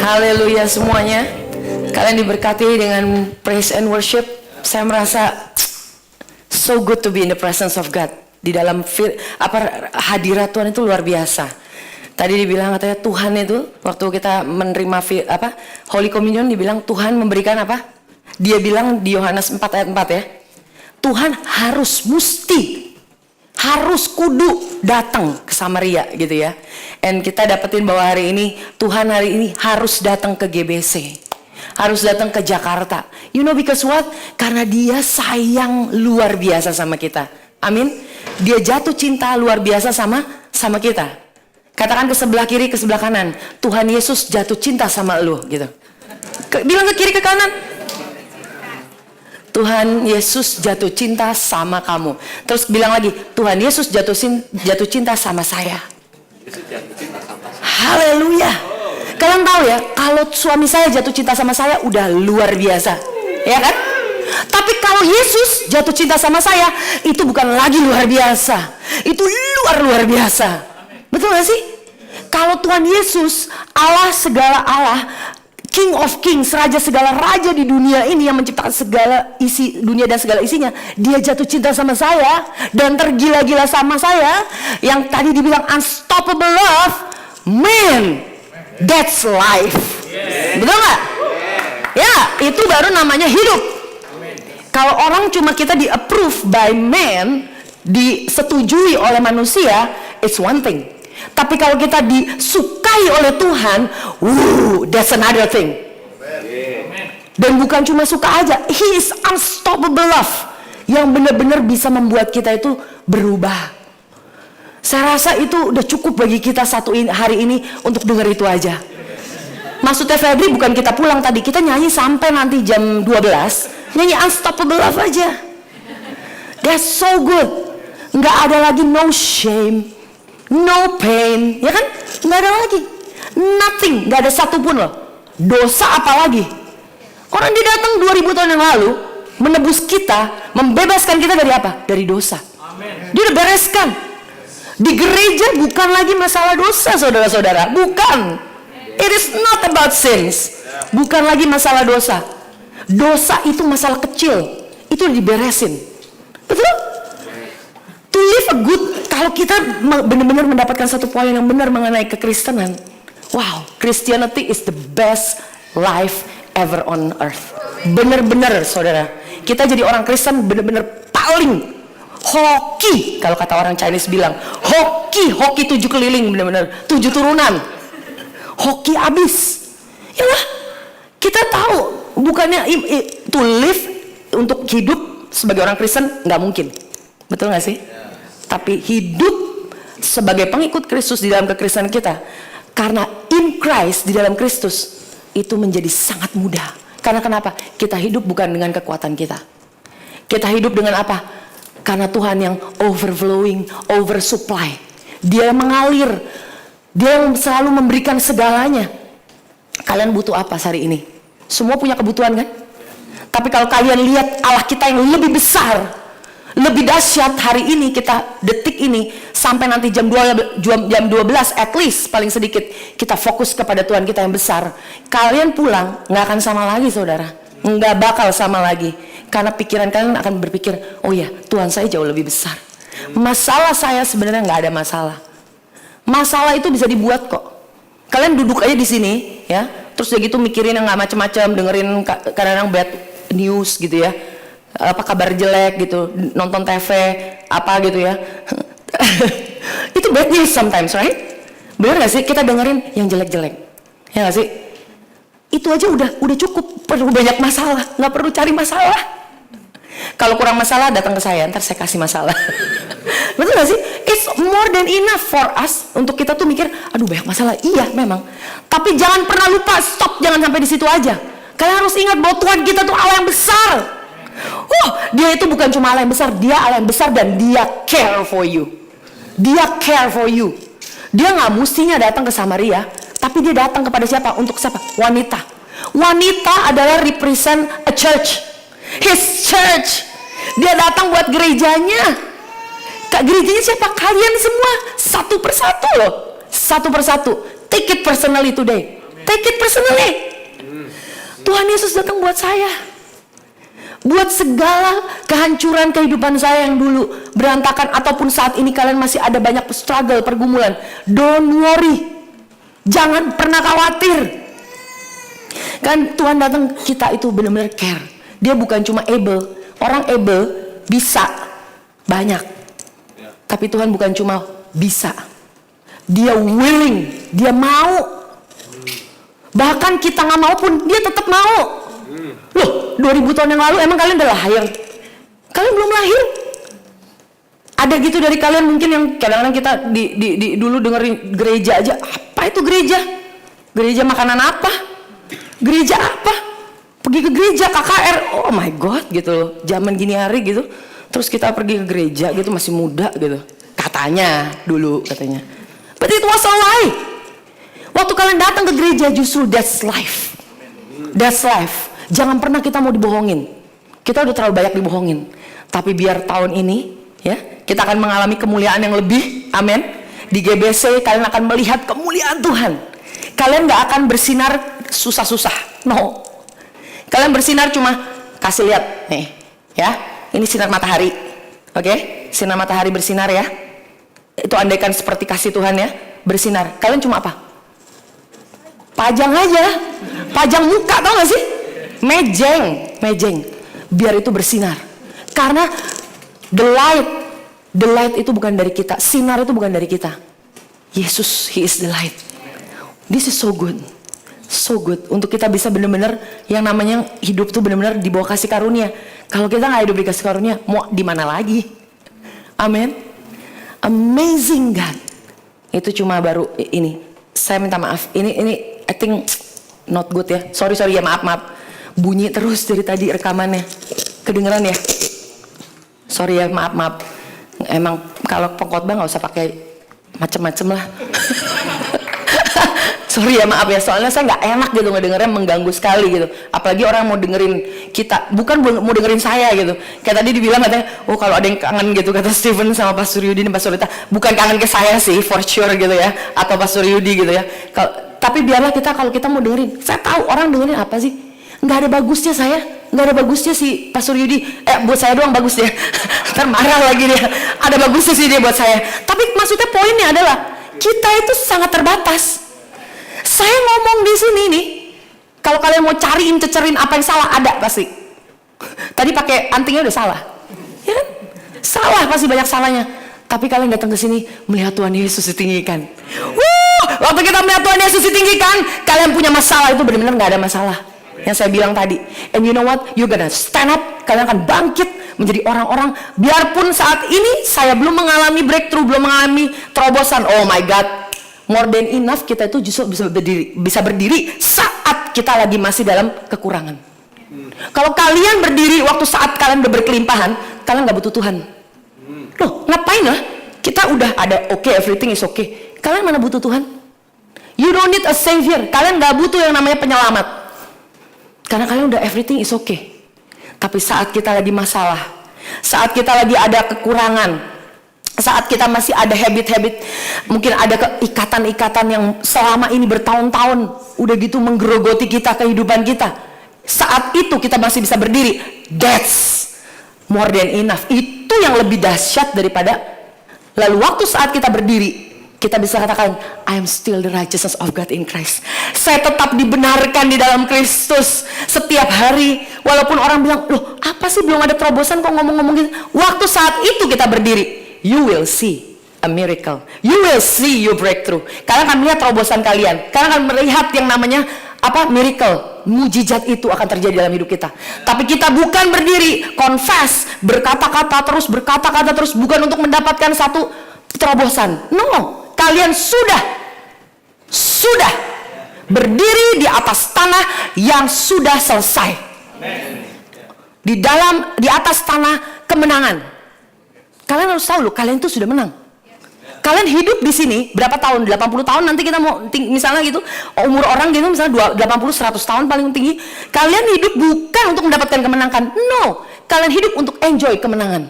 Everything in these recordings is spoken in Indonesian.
Haleluya semuanya. Kalian diberkati dengan praise and worship. Saya merasa so good to be in the presence of God. Di dalam hadirat Tuhan itu luar biasa. Tadi dibilang katanya Tuhan itu waktu kita menerima Holy Communion dibilang Tuhan memberikan apa? Dia bilang di Yohanes 4 ayat 4 ya. Tuhan harus kudu datang ke Samaria gitu ya. And kita dapetin bahwa hari ini Tuhan hari ini harus datang ke GBC. Harus datang ke Jakarta. You know because what? Karena dia sayang luar biasa sama kita. Amin. Dia jatuh cinta luar biasa sama kita. Katakan ke sebelah kiri, ke sebelah kanan. Tuhan Yesus jatuh cinta sama lu gitu. Bilang ke kiri, ke kanan. Tuhan Yesus jatuh cinta sama kamu. Terus bilang lagi, Tuhan Yesus jatuh cinta sama saya. Haleluya. Kalian tahu ya, kalau suami saya jatuh cinta sama saya udah luar biasa, ya kan? Tapi kalau Yesus jatuh cinta sama saya, itu bukan lagi luar biasa. Itu luar biasa. Betul gak sih? Kalau Tuhan Yesus, Allah segala Allah, King of Kings, raja segala raja di dunia ini yang menciptakan segala isi dunia dan segala isinya, dia jatuh cinta sama saya dan tergila-gila sama saya. Yang tadi dibilang unstoppable love, man, that's life. Betul nggak? Ya, itu baru namanya hidup. Kalau orang cuma kita di approve by man, disetujui oleh manusia, it's one thing. Tapi kalau kita disukai oleh Tuhan, that's another thing. Dan bukan cuma suka aja, He is unstoppable love yang benar-benar bisa membuat kita itu berubah. Saya rasa itu udah cukup bagi kita hari ini untuk dengar itu aja. Maksudnya Febri bukan kita pulang tadi, kita nyanyi sampai nanti jam 12, nyanyi unstoppable love aja. That's so good. Nggak ada lagi no shame, no pain, ya kan? Nggak ada lagi, nothing, nggak ada satupun loh. Dosa apalagi? Orang dia datang 2000 tahun yang lalu menebus kita, membebaskan kita dari apa? Dari dosa. Amen. Dia udah bereskan. Di gereja bukan lagi masalah dosa, saudara-saudara, bukan. It is not about sins. Bukan lagi masalah dosa. Dosa itu masalah kecil, itu udah diberesin. Betul? To live a good, kalau kita benar-benar mendapatkan satu poin yang benar mengenai kekristenan, wow, Christianity is the best life ever on earth. Benar-benar saudara, kita jadi orang Kristen benar-benar paling hoki. Kalau kata orang Chinese bilang hoki 7 keliling, benar-benar 7 turunan, hoki abis. Yalah, kita tahu bukannya to live, untuk hidup sebagai orang Kristen nggak mungkin, betul nggak sih? Tapi hidup sebagai pengikut Kristus di dalam kekristenan kita, karena in Christ, di dalam Kristus, itu menjadi sangat mudah. Karena kenapa? Kita hidup bukan dengan kekuatan kita. Kita hidup dengan apa? Karena Tuhan yang overflowing, oversupply. Dia yang mengalir. Dia yang selalu memberikan segalanya. Kalian butuh apa hari ini? Semua punya kebutuhan kan? Tapi kalau kalian lihat Allah kita yang lebih besar, lebih dahsyat hari ini, kita detik ini sampai nanti jam 12 at least paling sedikit kita fokus kepada Tuhan kita yang besar. Kalian pulang nggak akan sama lagi saudara, nggak bakal sama lagi, karena pikiran kalian akan berpikir, oh ya Tuhan saya jauh lebih besar. Masalah saya sebenarnya nggak ada masalah. Masalah itu bisa dibuat kok. Kalian duduk aja di sini ya, terus udah gitu mikirin yang nggak macam-macam, dengerin kadang-kadang bad news gitu ya, apa kabar jelek gitu, nonton TV apa gitu ya. Itu bad news sometimes, right? Bener gak sih kita dengerin yang jelek-jelek, ya gak sih? Itu aja udah cukup, perlu banyak masalah, nggak perlu cari masalah. Kalau kurang masalah datang ke saya, ntar saya kasih masalah. Betul gak sih? It's more than enough for us untuk kita tuh mikir, aduh banyak masalah, iya memang. Tapi jangan pernah lupa, stop, jangan sampai di situ aja. Kalian harus ingat bahwa Tuhan kita tuh Allah yang besar. Dia itu bukan cuma Allah yang besar, dia Allah yang besar dan dia care for you. Dia care for you. Dia nggak mestinya datang ke Samaria, tapi dia datang kepada siapa? Untuk siapa? Wanita. Wanita adalah represent a church, His church. Dia datang buat gerejanya. Gerejanya siapa? Kalian semua, satu persatu loh, satu persatu. Take it personally today. Take it personally. Tuhan Yesus datang buat saya, buat segala kehancuran kehidupan saya yang dulu berantakan, ataupun saat ini kalian masih ada banyak struggle, pergumulan. Don't worry, jangan pernah khawatir. Kan Tuhan datang, kita itu benar-benar care. Dia bukan cuma able. Orang able bisa banyak, tapi Tuhan bukan cuma bisa, Dia willing, Dia mau. Bahkan kita gak mau pun Dia tetap mau. Loh, 2000 tahun yang lalu emang kalian udah lahir? Kalian belum lahir. Ada gitu dari kalian mungkin yang kadang-kadang kita dulu dengerin gereja aja. Apa itu gereja? Gereja makanan apa? Gereja apa? Pergi ke gereja KKR. Oh my God gitu loh. Zaman gini hari gitu. Terus kita pergi ke gereja gitu, masih muda gitu. Katanya dulu katanya. But it was a lie. Waktu kalian datang ke gereja justru that's life. That's life. Jangan pernah kita mau dibohongin. Kita udah terlalu banyak dibohongin. Tapi biar tahun ini ya, kita akan mengalami kemuliaan yang lebih. Amin. Di GBC kalian akan melihat kemuliaan Tuhan. Kalian gak akan bersinar susah-susah. No. Kalian bersinar cuma kasih lihat nih, ya. Ini sinar matahari. Oke? Sinar matahari bersinar ya. Itu andaikan seperti kasih Tuhan ya, bersinar. Kalian cuma apa? Pajang aja, pajang muka, tau gak sih? Mejeng, biar itu bersinar. Karena the light itu bukan dari kita, sinar itu bukan dari kita. Yesus, He is the light. This is so good, so good. Untuk kita bisa benar-benar yang namanya hidup tuh benar-benar di bawah kasih karunia. Kalau kita nggak hidup di kasih karunia, mau di mana lagi? Amin. Amazing God. Itu cuma baru ini. Saya minta maaf. Ini I think not good ya. Sorry ya, maaf. Bunyi terus dari tadi rekamannya. Kedengeran ya? Sorry ya, maaf. Emang kalau pengkhotbah nggak usah pakai macem-macem lah. Sorry ya, maaf ya. Soalnya saya nggak enak gitu ngedengernya, mengganggu sekali gitu. Apalagi orang mau dengerin kita, bukan mau dengerin saya gitu. Kayak tadi dibilang katanya, oh kalau ada yang kangen gitu, kata Steven sama Pastor Yudi dan Pastor Rita. Bukan kangen ke saya sih, for sure gitu ya. Atau Pastor Yudi gitu ya. Tapi biarlah kita, kalau kita mau dengerin, saya tahu orang dengerin apa sih. Nggak ada bagusnya saya, nggak ada bagusnya si Pastor Yudi. Buat saya doang bagus dia. Ntar marah lagi dia. Ada bagusnya sih dia buat saya. Tapi maksudnya poinnya adalah kita itu sangat terbatas. Saya ngomong di sini nih, kalau kalian mau cecerin apa yang salah, ada pasti. Tadi pakai antingnya udah salah, ya kan? Salah, pasti banyak salahnya. Tapi kalian datang ke sini melihat Tuhan Yesus ditinggikan. Waktu kita melihat Tuhan Yesus ditinggikan, kalian punya masalah itu benar-benar nggak ada masalah. Yang saya bilang tadi. And you know what? You gonna stand up. Kalian akan bangkit menjadi orang-orang. Biarpun saat ini saya belum mengalami breakthrough, belum mengalami terobosan. Oh my God. More than enough, kita itu justru bisa berdiri saat kita lagi masih dalam kekurangan. Kalau kalian berdiri waktu saat kalian udah berkelimpahan, kalian gak butuh Tuhan. Loh, ngapain lah? Kita udah ada everything is okay. Kalian mana butuh Tuhan? You don't need a savior. Kalian gak butuh yang namanya penyelamat. Karena kalian udah everything is okay. Tapi saat kita lagi masalah, saat kita lagi ada kekurangan, saat kita masih ada habit-habit, mungkin ada keikatan-ikatan yang selama ini bertahun-tahun udah gitu menggerogoti kita, kehidupan kita. Saat itu kita masih bisa berdiri. That's more than enough. Itu yang lebih dahsyat daripada. Lalu waktu saat kita berdiri, kita bisa katakan, I am still the righteousness of God in Christ. Saya tetap dibenarkan di dalam Kristus setiap hari. Walaupun orang bilang, loh apa sih belum ada terobosan kok ngomong-ngomong gitu. Waktu saat itu kita berdiri, you will see a miracle. You will see your breakthrough. Kalian akan melihat terobosan kalian. Kalian akan melihat yang namanya miracle. Mujizat itu akan terjadi dalam hidup kita. Tapi kita bukan berdiri, confess, berkata-kata terus, bukan untuk mendapatkan satu terobosan. No. Kalian sudah berdiri di atas tanah yang sudah selesai. Di atas tanah kemenangan. Kalian harus tahu loh, kalian itu sudah menang. Kalian hidup di sini berapa tahun? 80 tahun nanti kita mau misalnya gitu, umur orang gitu misalnya 80-100 tahun paling tinggi. Kalian hidup bukan untuk mendapatkan kemenangan. No, kalian hidup untuk enjoy kemenangan.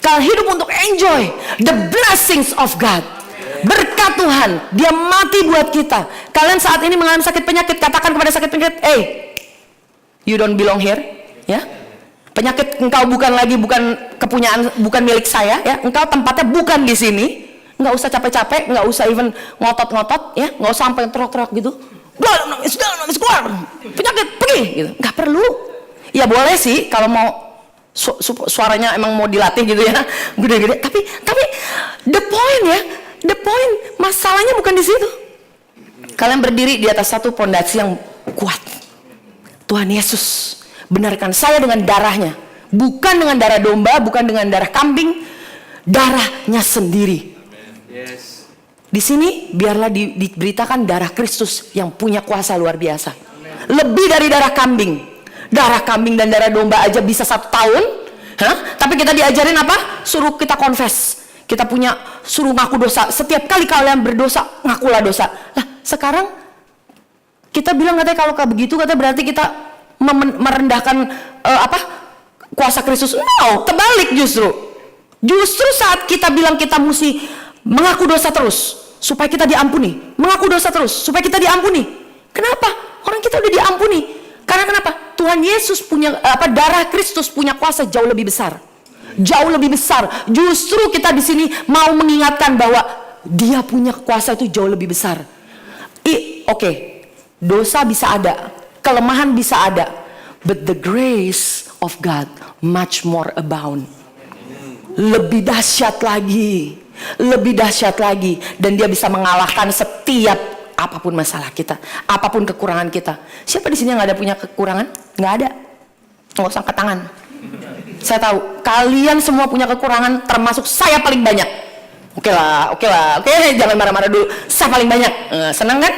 Kalian hidup untuk enjoy the blessings of God. Berkat Tuhan, dia mati buat kita. Kalian saat ini mengalami sakit penyakit, katakan kepada sakit penyakit, you don't belong here, ya. Penyakit engkau bukan kepunyaan, bukan milik saya, ya. Engkau tempatnya bukan di sini. Nggak usah capek-capek, nggak usah even ngotot-ngotot, ya. Nggak usah sampai teriak-teriak gitu. Nangis, keluar. Penyakit, pergi, gitu. Nggak perlu. Ya boleh sih kalau mau suaranya emang mau dilatih gitu ya, gede-gede. Tapi the point masalahnya bukan di situ. Kalian berdiri di atas satu pondasi yang kuat. Tuhan Yesus benarkan saya dengan darahnya, bukan dengan darah domba, bukan dengan darah kambing, darahnya sendiri. Yes. Di sini biarlah diberitakan darah Kristus yang punya kuasa luar biasa. Lebih dari darah kambing. Darah kambing dan darah domba aja bisa 1 tahun. Tapi kita diajarin apa? Suruh kita confess. Kita suruh ngaku dosa. Setiap kali kalian berdosa, ngakulah dosa. Lah, sekarang kita bilang katanya kalau begitu katanya berarti kita merendahkan kuasa Kristus. No, terbalik justru. Justru saat kita bilang kita mesti mengaku dosa terus supaya kita diampuni. Mengaku dosa terus supaya kita diampuni. Kenapa? Orang kita udah diampuni. Karena kenapa? Tuhan Yesus punya darah Kristus punya kuasa jauh lebih besar. Jauh lebih besar. Justru kita di sini mau mengingatkan bahwa dia punya kuasa itu jauh lebih besar. Oke. Dosa bisa ada, kelemahan bisa ada, but the grace of God much more abound. Lebih dahsyat lagi. Lebih dahsyat lagi. Dan dia bisa mengalahkan setiap apapun masalah kita, apapun kekurangan kita. Siapa di sini yang nggak ada punya kekurangan? Nggak ada. Nggak usah angkat tangan. Saya tahu kalian semua punya kekurangan, termasuk saya paling banyak. Oke, jangan marah-marah dulu. Saya paling banyak. Senang kan?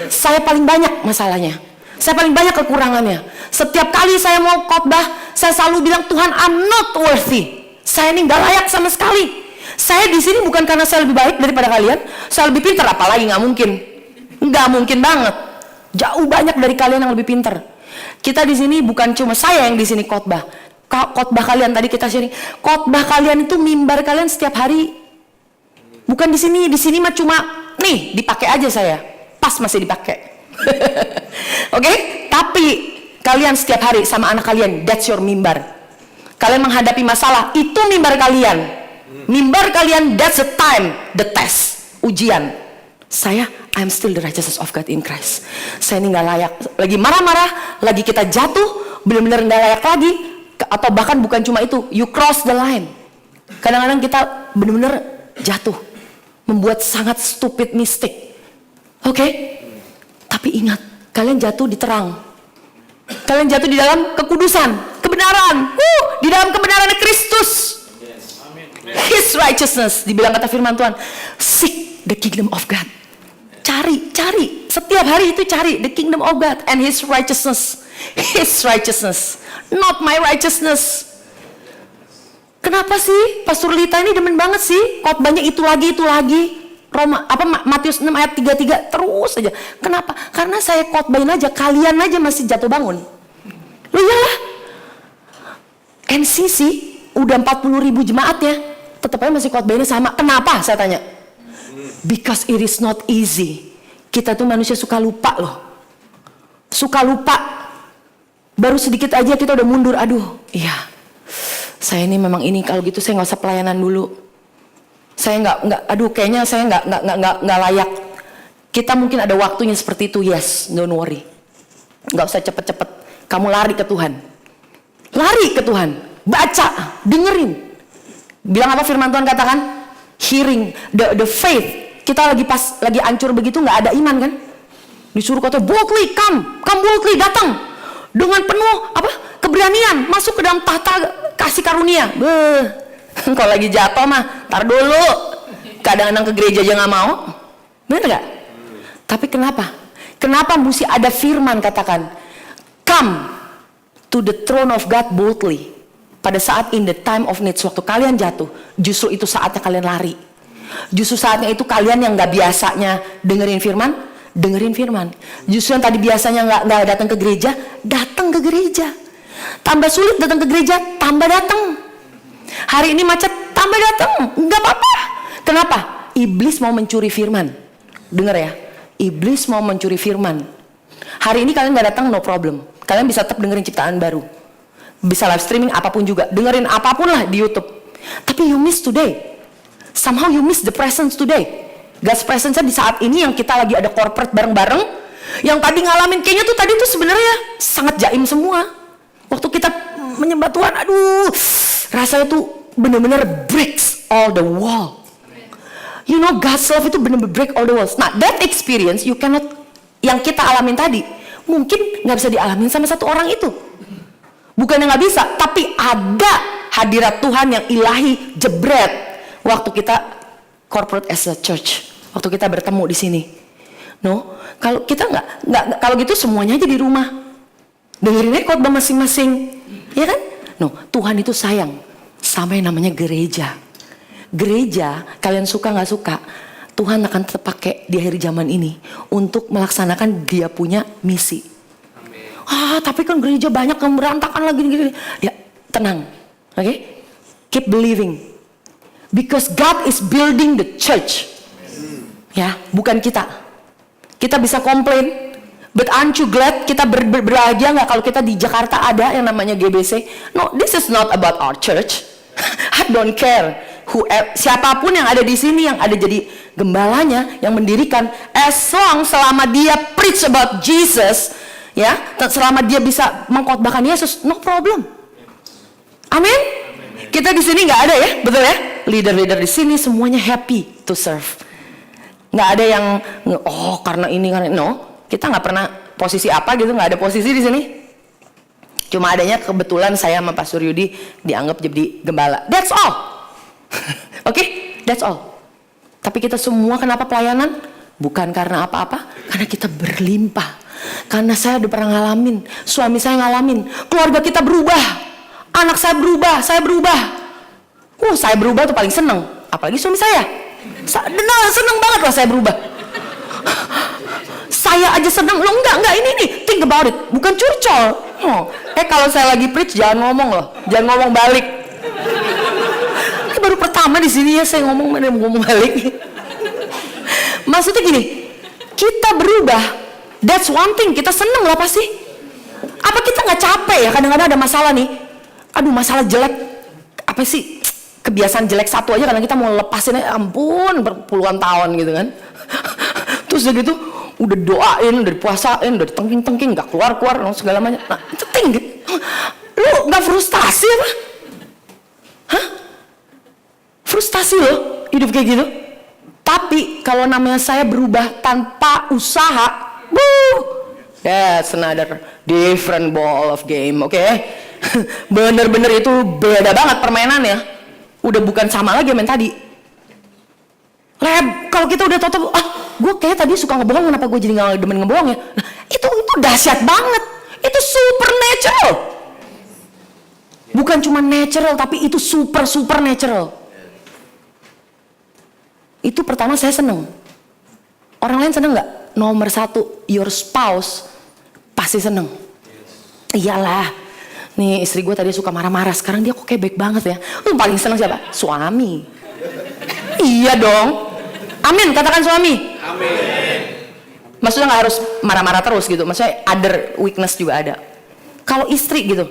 Saya paling banyak masalahnya. Saya paling banyak kekurangannya. Setiap kali saya mau khotbah, saya selalu bilang, Tuhan, I'm not worthy. Saya ini nggak layak sama sekali. Saya di sini bukan karena saya lebih baik daripada kalian, saya lebih pintar, apalagi nggak mungkin banget. Jauh banyak dari kalian yang lebih pintar. Kita di sini bukan cuma saya yang di sini khotbah. Khotbah kalian tadi kita sharing. Khotbah kalian itu mimbar kalian setiap hari. Bukan di sini mah cuma nih dipakai aja saya. Pas masih dipakai. Oke? Tapi kalian setiap hari sama anak kalian, that's your mimbar. Kalian menghadapi masalah, itu mimbar kalian. Mimbar kalian, that's the time, the test, ujian. I'm still the righteousness of God in Christ. Saya ini nggak layak. Lagi marah-marah, lagi kita jatuh, benar-benar nggak layak lagi. Atau bahkan bukan cuma itu, you cross the line. Kadang-kadang kita benar-benar jatuh, membuat sangat stupid mistake. Oke? Tapi ingat, kalian jatuh di terang. Kalian jatuh di dalam kekudusan, kebenaran. Di dalam kebenaran Kristus. His righteousness, dibilang kata firman Tuhan, seek the kingdom of God. Cari, setiap hari itu cari the kingdom of God and His righteousness. His righteousness, not my righteousness. Kenapa sih Pastor Lita ini demen banget sih khotbahnya itu lagi. Matius 6 ayat 33 terus aja. Kenapa? Karena saya khotbahin aja, kalian aja masih jatuh bangun. Loh iyalah, NCC udah 40.000 jemaatnya, tetap aja masih khotbahinnya sama. Kenapa? Saya tanya. Because it is not easy. Kita tuh manusia suka lupa loh. Suka lupa. Baru sedikit aja kita udah mundur. Aduh, iya. Saya ini memang ini, kalau gitu saya nggak usah pelayanan dulu. Saya kayaknya saya nggak layak. Kita mungkin ada waktunya seperti itu. Yes, don't worry. Nggak usah cepet-cepet. Kamu lari ke Tuhan. Lari ke Tuhan. Baca, dengerin. Bilang apa firman Tuhan katakan? Hearing, the faith. Kita lagi hancur begitu, nggak ada iman kan? Disuruh kata boldly, come boldly, datang dengan penuh keberanian masuk ke dalam tahta kasih karunia. Kalau lagi jatuh mah tar dulu, kadang-kadang ke gereja aja nggak mau, bener nggak? Tapi kenapa mesti ada firman katakan come to the throne of God boldly? Pada saat in the time of need, waktu kalian jatuh, justru itu saatnya kalian lari. Justru saatnya itu kalian yang nggak biasanya dengerin firman. Justru yang tadi biasanya nggak datang ke gereja, datang ke gereja. Tambah sulit datang ke gereja, tambah datang. Hari ini macet, tambah datang. Nggak apa-apa. Kenapa? Iblis mau mencuri firman. Dengar ya, iblis mau mencuri firman. Hari ini kalian gak datang, no problem. Kalian bisa tetap dengerin ciptaan baru. Bisa live streaming apapun juga. Dengerin apapun lah di YouTube. Tapi you miss today. Somehow you miss the presence today. God's presence di saat ini yang kita lagi ada corporate bareng-bareng. Yang tadi ngalamin, kayaknya tuh tadi tuh sebenarnya sangat jaim semua. Waktu kita menyembah Tuhan, aduh, rasanya tuh bener-bener breaks all the wall. You know, God's love itu bener-bener break all the walls. Nah, that experience you cannot, yang kita alamin tadi, mungkin gak bisa dialamin sama satu orang itu. Bukannya gak bisa, tapi ada hadirat Tuhan yang ilahi jebret waktu kita corporate as a church, waktu kita bertemu di sini. No, kalau kita nggak kalau gitu semuanya aja di rumah dengerin khotbah masing-masing, ya kan? No, Tuhan itu sayang sama yang namanya gereja. Gereja, kalian suka nggak suka, Tuhan akan tetap pakai di akhir zaman ini untuk melaksanakan Dia punya misi. Tapi kan gereja banyak yang berantakan lagi. Ya, tenang, oke? Keep believing, because God is building the church. Ya, bukan kita. Kita bisa komplain, but aren't you glad kita berbahagia nggak kalau kita di Jakarta ada yang namanya GBC? No, this is not about our church. I don't care siapapun yang ada di sini, yang ada jadi gembalanya, yang mendirikan, as long selama dia preach about Jesus, ya, selama dia bisa mengkhotbahkan Yesus, no problem. Amin. Kita di sini nggak ada ya, betul ya? Leader-leader di sini semuanya happy to serve. Nggak ada yang karena ini karena no, kita nggak pernah posisi apa gitu, nggak ada posisi di sini. Cuma adanya kebetulan saya sama Pak Suryudi dianggap jadi gembala. That's all. Oke, that's all. Tapi kita semua kenapa pelayanan? Bukan karena apa-apa, karena kita berlimpah. Karena saya udah pernah ngalamin, suami saya ngalamin, keluarga kita berubah, anak saya berubah, saya berubah. Saya berubah tuh paling seneng, apalagi suami saya. Seneng banget lah saya berubah. Saya aja seneng. Lo enggak ini think about it, bukan curcol. Kalau saya lagi preach jangan ngomong loh, jangan ngomong balik. Ini baru pertama di sini ya saya ngomong balik. Maksudnya gini, kita berubah, that's one thing, kita seneng lah pasti. Apa kita nggak capek ya kadang-kadang ada masalah nih, aduh masalah jelek, apa sih kebiasaan jelek satu aja karena kita mau lepasin aja, ampun berpuluhan tahun gitu kan. Terus udah gitu udah doain, udah dipuasain, udah ditengking-tengking nggak keluar segala macam. Nah itu tinggi, lu nggak frustasi apa? Hah? Frustasi loh hidup kayak gitu. Tapi kalau namanya saya berubah tanpa usaha, that's another different ball of game, oke? Bener-bener itu beda banget permainannya. Udah bukan sama lagi main tadi. Kalau kita udah tahu, gue kayak tadi suka ngebohong, kenapa gue jadi nggak demen ngebohong ya? Nah, itu dahsyat banget. Itu supernatural. Bukan cuma natural, tapi itu supernatural. Itu pertama saya seneng. Orang lain seneng nggak? Nomor satu, your spouse pasti seneng. Iyalah. Nih istri gue tadi suka marah-marah, sekarang dia kok kayak baik banget ya. Paling seneng siapa? Suami. Iya dong. Amin, katakan suami. Amin. Maksudnya gak harus marah-marah terus gitu, maksudnya other weakness juga ada. Kalau istri gitu,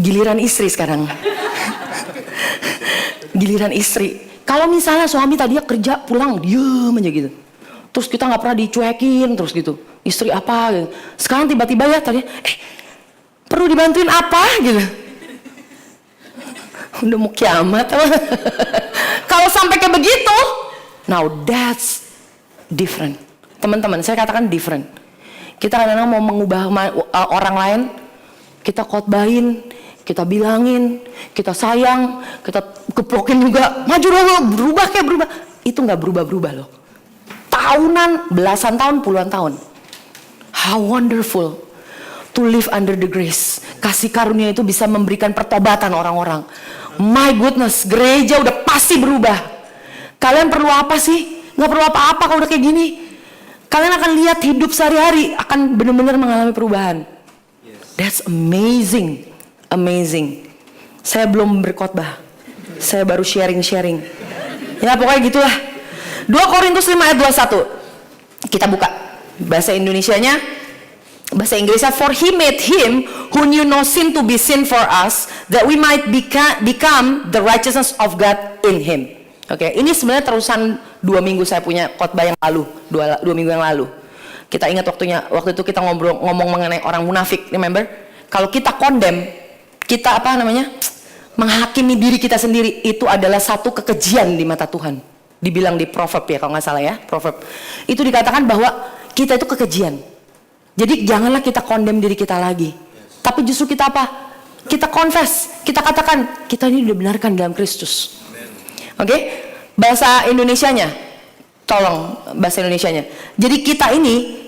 giliran istri sekarang. Giliran istri. Kalau misalnya suami tadi kerja pulang diem aja gitu, terus kita gak pernah dicuekin terus gitu, istri apa gitu. Sekarang tiba-tiba ya tadi perlu dibantuin apa gitu, udah mau kiamat. Kalau sampai kayak begitu, now that's different. Teman-teman, saya katakan different. Kita kadang-kadang mau mengubah orang lain, kita khotbahin, kita bilangin, kita sayang, kita keplokin juga, maju dulu, berubah. Itu nggak berubah loh. Tahunan, belasan tahun, puluhan tahun. How wonderful to live under the grace. Kasih karunia itu bisa memberikan pertobatan orang-orang. My goodness, gereja udah pasti berubah. Kalian perlu apa sih? Gak perlu apa-apa kalau udah kayak gini. Kalian akan lihat hidup sehari-hari akan benar-benar mengalami perubahan. That's amazing. Amazing. Saya belum berkhotbah, saya baru sharing. Ya pokoknya gitulah. 2 Korintus 5 ayat 21. Kita buka bahasa Indonesianya. Bahasa Inggrisnya, for he made him who knew no sin to be sin for us, that we might become the righteousness of God in him. Oke, ini sebenarnya terusan 2 minggu saya punya khotbah yang lalu, 2 minggu yang lalu. Kita ingat waktu itu kita ngomong mengenai orang munafik, remember? Kalau kita condemn, kita menghakimi diri kita sendiri, itu adalah satu kekejian di mata Tuhan. Dibilang di Proverb ya, kalau nggak salah ya, Proverb. Itu dikatakan bahwa kita itu kekejian. Jadi janganlah kita condemn diri kita lagi. Tapi justru kita apa? Kita confess, kita katakan kita ini dibenarkan dalam Kristus. Oke? Bahasa Indonesianya, tolong bahasa Indonesianya. Jadi kita ini,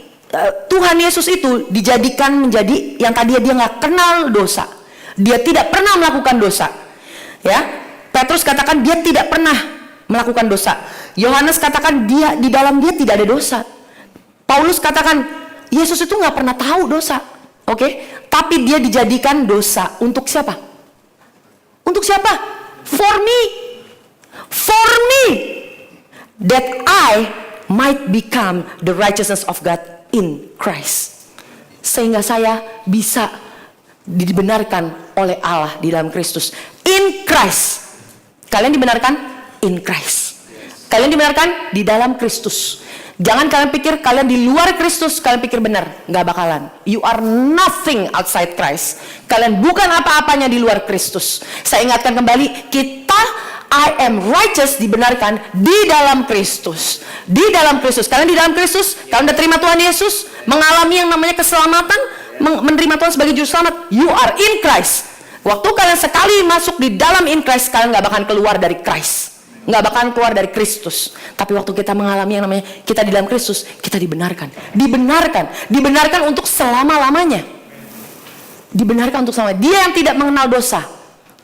Tuhan Yesus itu dijadikan menjadi yang tadinya dia nggak kenal dosa. Dia tidak pernah melakukan dosa. Ya, Petrus katakan dia tidak pernah melakukan dosa. Yohanes katakan di dalam dia tidak ada dosa. Paulus katakan Yesus itu nggak pernah tahu dosa, oke? Tapi dia dijadikan dosa untuk siapa? Untuk siapa? For me, that I might become the righteousness of God in Christ. Sehingga saya bisa dibenarkan oleh Allah di dalam Kristus. In Christ. Kalian dibenarkan? In Christ. Kalian dibenarkan di dalam Kristus. Jangan kalian pikir kalian di luar Kristus kalian pikir benar, nggak bakalan. You are nothing outside Christ. Kalian bukan apa-apanya di luar Kristus. Saya ingatkan kembali, kita I am righteous dibenarkan di dalam Kristus. Di dalam Kristus. Kalian di dalam Kristus, kalian udah terima Tuhan Yesus, mengalami yang namanya keselamatan, menerima Tuhan sebagai juru selamat. You are in Christ. Waktu kalian sekali masuk di dalam in Christ, kalian nggak bakalan keluar dari Christ. Nggak bakalan keluar dari Kristus. Tapi waktu kita mengalami yang namanya kita di dalam Kristus, kita dibenarkan untuk selama-lamanya. Dibenarkan untuk selama. Dia yang tidak mengenal dosa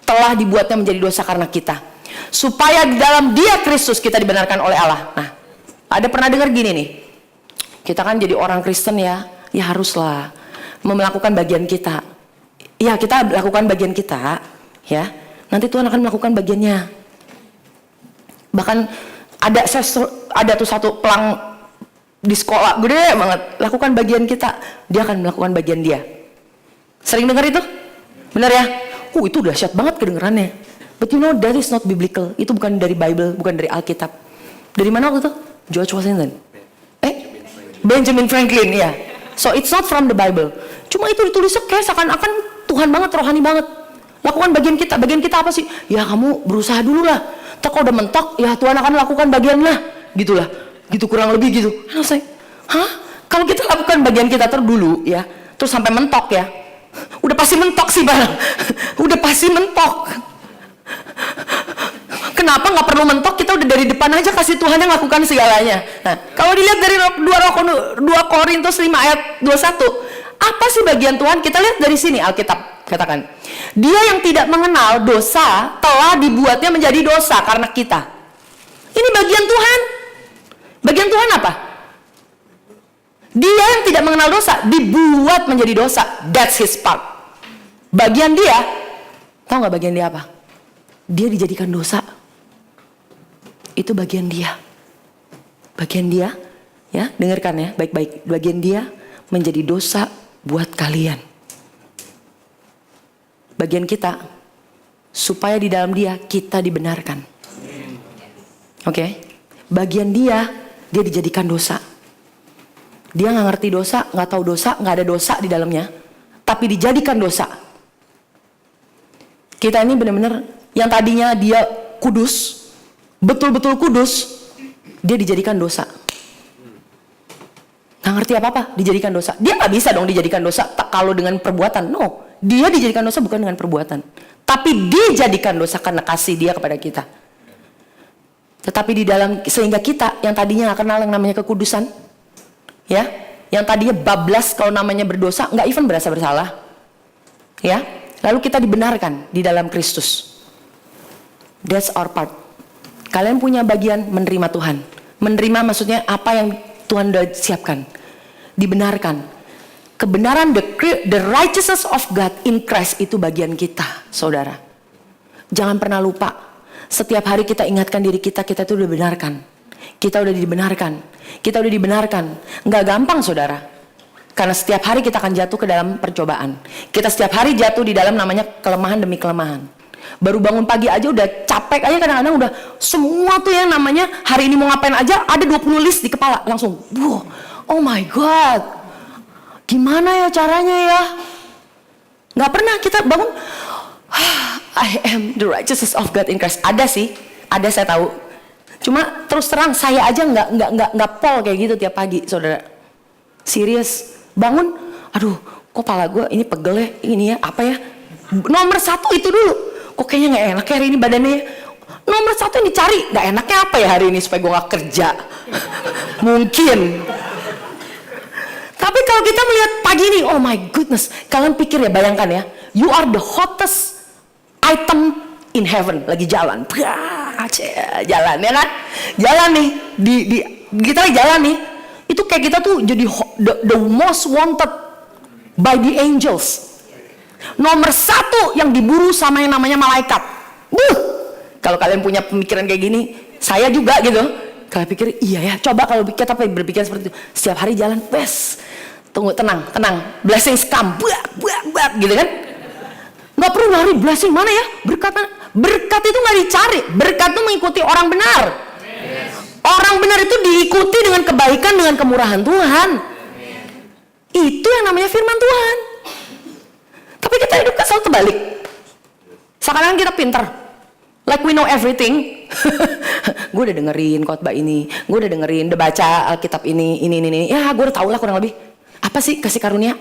telah dibuatnya menjadi dosa karena kita, supaya di dalam dia Kristus kita dibenarkan oleh Allah. Nah, ada pernah dengar gini nih, kita kan jadi orang Kristen ya haruslah melakukan bagian kita. Ya, kita lakukan bagian kita, ya. Nanti Tuhan akan melakukan bagiannya. Bahkan ada tuh satu pelang di sekolah gede banget, lakukan bagian kita, dia akan melakukan bagian dia. Sering dengar itu? Benar ya? Itu dahsyat banget kedengarannya. But you know that is not biblical. Itu bukan dari Bible, bukan dari Alkitab. Dari mana waktu itu? George Washington. Benjamin Franklin, ya. So it's not from the Bible. Cuma itu ditulisnya kayak seakan-akan Tuhan banget, rohani banget. Lakukan bagian kita. Bagian kita apa sih? Ya kamu berusaha dulu lah. Kalau udah mentok, ya Tuhan akan lakukan bagian lah. Gitulah. Gitu kurang lebih gitu. Saya, kalau kita lakukan bagian kita dulu ya, terus sampai mentok ya. Udah pasti mentok sih Bang. Udah pasti mentok. Kenapa nggak perlu mentok? Kita udah dari depan aja kasih Tuhan yang lakukan segalanya. Nah, kalau dilihat dari 2 Korintus 5 ayat 21, apa sih bagian Tuhan? Kita lihat dari sini Alkitab katakan, dia yang tidak mengenal dosa telah dibuatnya menjadi dosa karena kita. Ini bagian Tuhan. Bagian Tuhan apa? Dia yang tidak mengenal dosa dibuat menjadi dosa. That's his part. Bagian dia, tahu nggak bagian dia apa? Dia dijadikan dosa. Itu bagian dia. Bagian dia, ya, dengarkan ya, baik-baik. Bagian dia menjadi dosa buat kalian. Bagian kita, supaya di dalam dia kita dibenarkan. Oke? Bagian dia dijadikan dosa. Dia nggak ngerti dosa, nggak tahu dosa, nggak ada dosa di dalamnya, tapi dijadikan dosa. Kita ini benar-benar yang tadinya dia kudus, betul-betul kudus, dia dijadikan dosa. Nggak ngerti apa-apa, dijadikan dosa. Dia nggak bisa dong dijadikan dosa kalau dengan perbuatan. No, dia dijadikan dosa bukan dengan perbuatan, tapi dijadikan dosa karena kasih dia kepada kita. Tetapi di dalam, sehingga kita yang tadinya nggak kenal yang namanya kekudusan, ya, yang tadinya bablas kalau namanya berdosa, nggak even berasa bersalah, ya, lalu kita dibenarkan di dalam Kristus. That's our part. Kalian punya bagian menerima Tuhan. Menerima maksudnya apa yang Tuhan sudah siapkan. Dibenarkan. Kebenaran, the righteousness of God in Christ itu bagian kita, saudara. Jangan pernah lupa. Setiap hari kita ingatkan diri kita itu udah dibenarkan. Kita udah dibenarkan. Kita udah dibenarkan. Nggak gampang saudara. Karena setiap hari kita akan jatuh ke dalam percobaan. Kita setiap hari jatuh di dalam namanya kelemahan demi kelemahan. Baru bangun pagi aja udah capek aja, kadang-kadang udah semua tuh yang namanya hari ini mau ngapain aja ada 20 list di kepala langsung. Wow, oh my God. Gimana ya caranya ya? Nggak pernah kita bangun. I am the righteousness of God in Christ. Ada sih, ada saya tahu. Cuma terus terang saya aja nggak pol kayak gitu tiap pagi, saudara. Serius, bangun, aduh, kok pala gue ini pegel ya, ini ya, apa ya? Nomor 1 itu dulu. Kok kayaknya nggak enak ya hari ini badannya. Nomor 1 yang dicari, nggak enaknya apa ya hari ini supaya gue nggak kerja? Mungkin. Tapi kalau kita melihat pagi ini, oh my goodness, kalian pikir ya, bayangkan ya, you are the hottest item in heaven, lagi jalan, jalan ya kan, jalan nih, kita lagi jalan nih, itu kayak kita tuh jadi the most wanted by the angels, nomor 1 yang diburu sama yang namanya malaikat. Kalau kalian punya pemikiran kayak gini, saya juga gitu. Kalian pikir iya ya, coba kalau kita berpikir seperti itu, setiap hari jalan, tunggu, tenang, blessings come, buak, gitu kan? Nggak perlu lari, blessing mana ya? Berkat itu nggak dicari, berkat itu mengikuti orang benar. Orang benar itu diikuti dengan kebaikan, dengan kemurahan Tuhan. Itu yang namanya firman Tuhan. Tapi kita hidup kan selalu terbalik. Sekarang kita pinter, like we know everything. Gue udah dengerin khotbah ini, gue udah dengerin, udah baca Alkitab ini. Ya gue udah tau lah kurang lebih. Apa sih kasih karunia?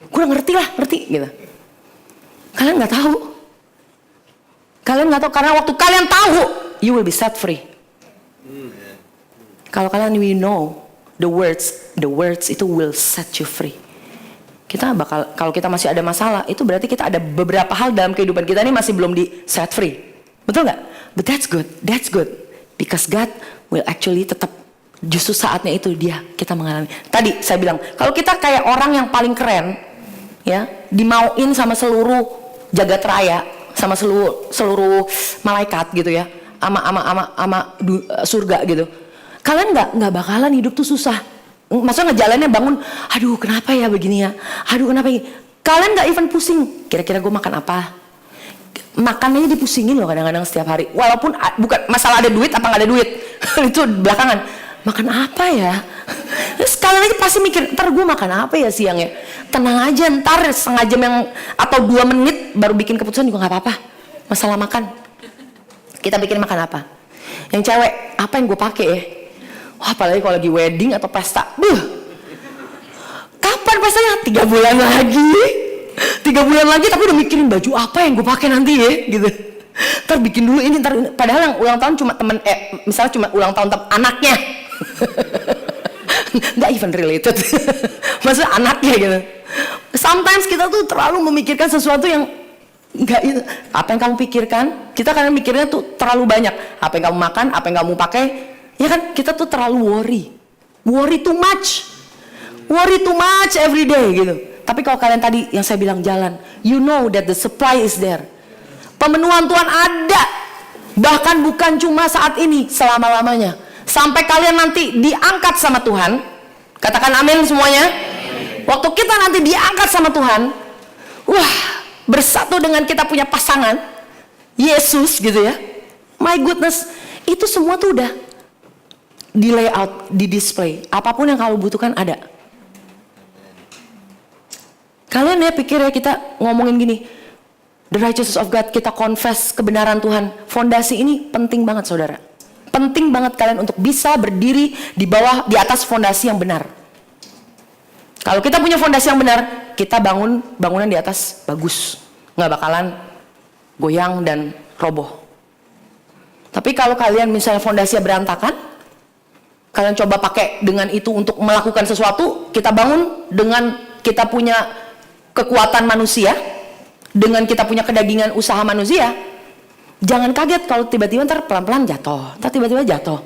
Gue udah ngerti gitu. Kalian nggak tahu. Karena waktu kalian tahu, you will be set free. Kalau kalian we know the words itu will set you free. Kita bakal, kalau kita masih ada masalah, itu berarti kita ada beberapa hal dalam kehidupan kita ini masih belum di set free. Betul nggak? But that's good. Because God will actually tetap, justru saatnya itu kita mengalami. Tadi saya bilang, kalau kita kayak orang yang paling keren, ya, dimauin sama seluruh jagat raya, sama seluruh malaikat gitu ya, ama surga gitu. Kalian nggak bakalan hidup tuh susah. Maksudnya ngejalannya bangun, aduh kenapa ya begini ya, aduh kenapa ini. Kalian nggak even pusing. Kira-kira gue makan apa? Makannya dipusingin loh kadang-kadang setiap hari. Walaupun bukan masalah ada duit apa nggak ada duit, itu belakangan. Makan apa ya? Sekali lagi pasti mikir, ntar gue makan apa ya siang ya? Tenang aja, ntar setengah jam atau 2 menit baru bikin keputusan juga nggak apa-apa. Masalah makan, kita bikin makan apa? Yang cewek, apa yang gue pakai ya? Wah, apalagi kalau lagi wedding atau pesta. Kapan pestanya? 3 bulan lagi. 3 bulan lagi tapi udah mikirin baju apa yang gue pakai nanti ya, gitu. Ntar bikin dulu ini, padahal yang ulang tahun cuma misalnya cuma ulang tahun anaknya. Nggak even related. Maksudnya anaknya gitu. Sometimes kita tuh terlalu memikirkan sesuatu yang nggak itu. Apa yang kamu pikirkan, kita kadang mikirnya tuh terlalu banyak. Apa yang kamu makan, apa yang kamu pakai, ya kan kita tuh terlalu worry too much every day gitu. Tapi kalau kalian tadi yang saya bilang jalan, you know that the supply is there. Pemenuhan Tuhan ada, bahkan bukan cuma saat ini, selama-lamanya. Sampai kalian nanti diangkat sama Tuhan. Katakan amin semuanya. Waktu kita nanti diangkat sama Tuhan, wah, bersatu dengan kita punya pasangan Yesus gitu ya. My goodness, itu semua tuh udah di layout, di display. Apapun yang kamu butuhkan ada. Kalian ya pikir ya kita ngomongin gini, the righteousness of God, kita confess kebenaran Tuhan. Fondasi ini penting banget saudara. Penting banget kalian untuk bisa berdiri di bawah, di atas fondasi yang benar. Kalau kita punya fondasi yang benar, kita bangun bangunan di atas bagus, nggak bakalan goyang dan roboh. Tapi kalau kalian misalnya fondasinya berantakan, kalian coba pakai dengan itu untuk melakukan sesuatu, kita bangun dengan kita punya kekuatan manusia, dengan kita punya kedagingan usaha manusia. Jangan kaget kalau tiba-tiba ntar pelan-pelan jatuh, ntar tiba-tiba jatuh,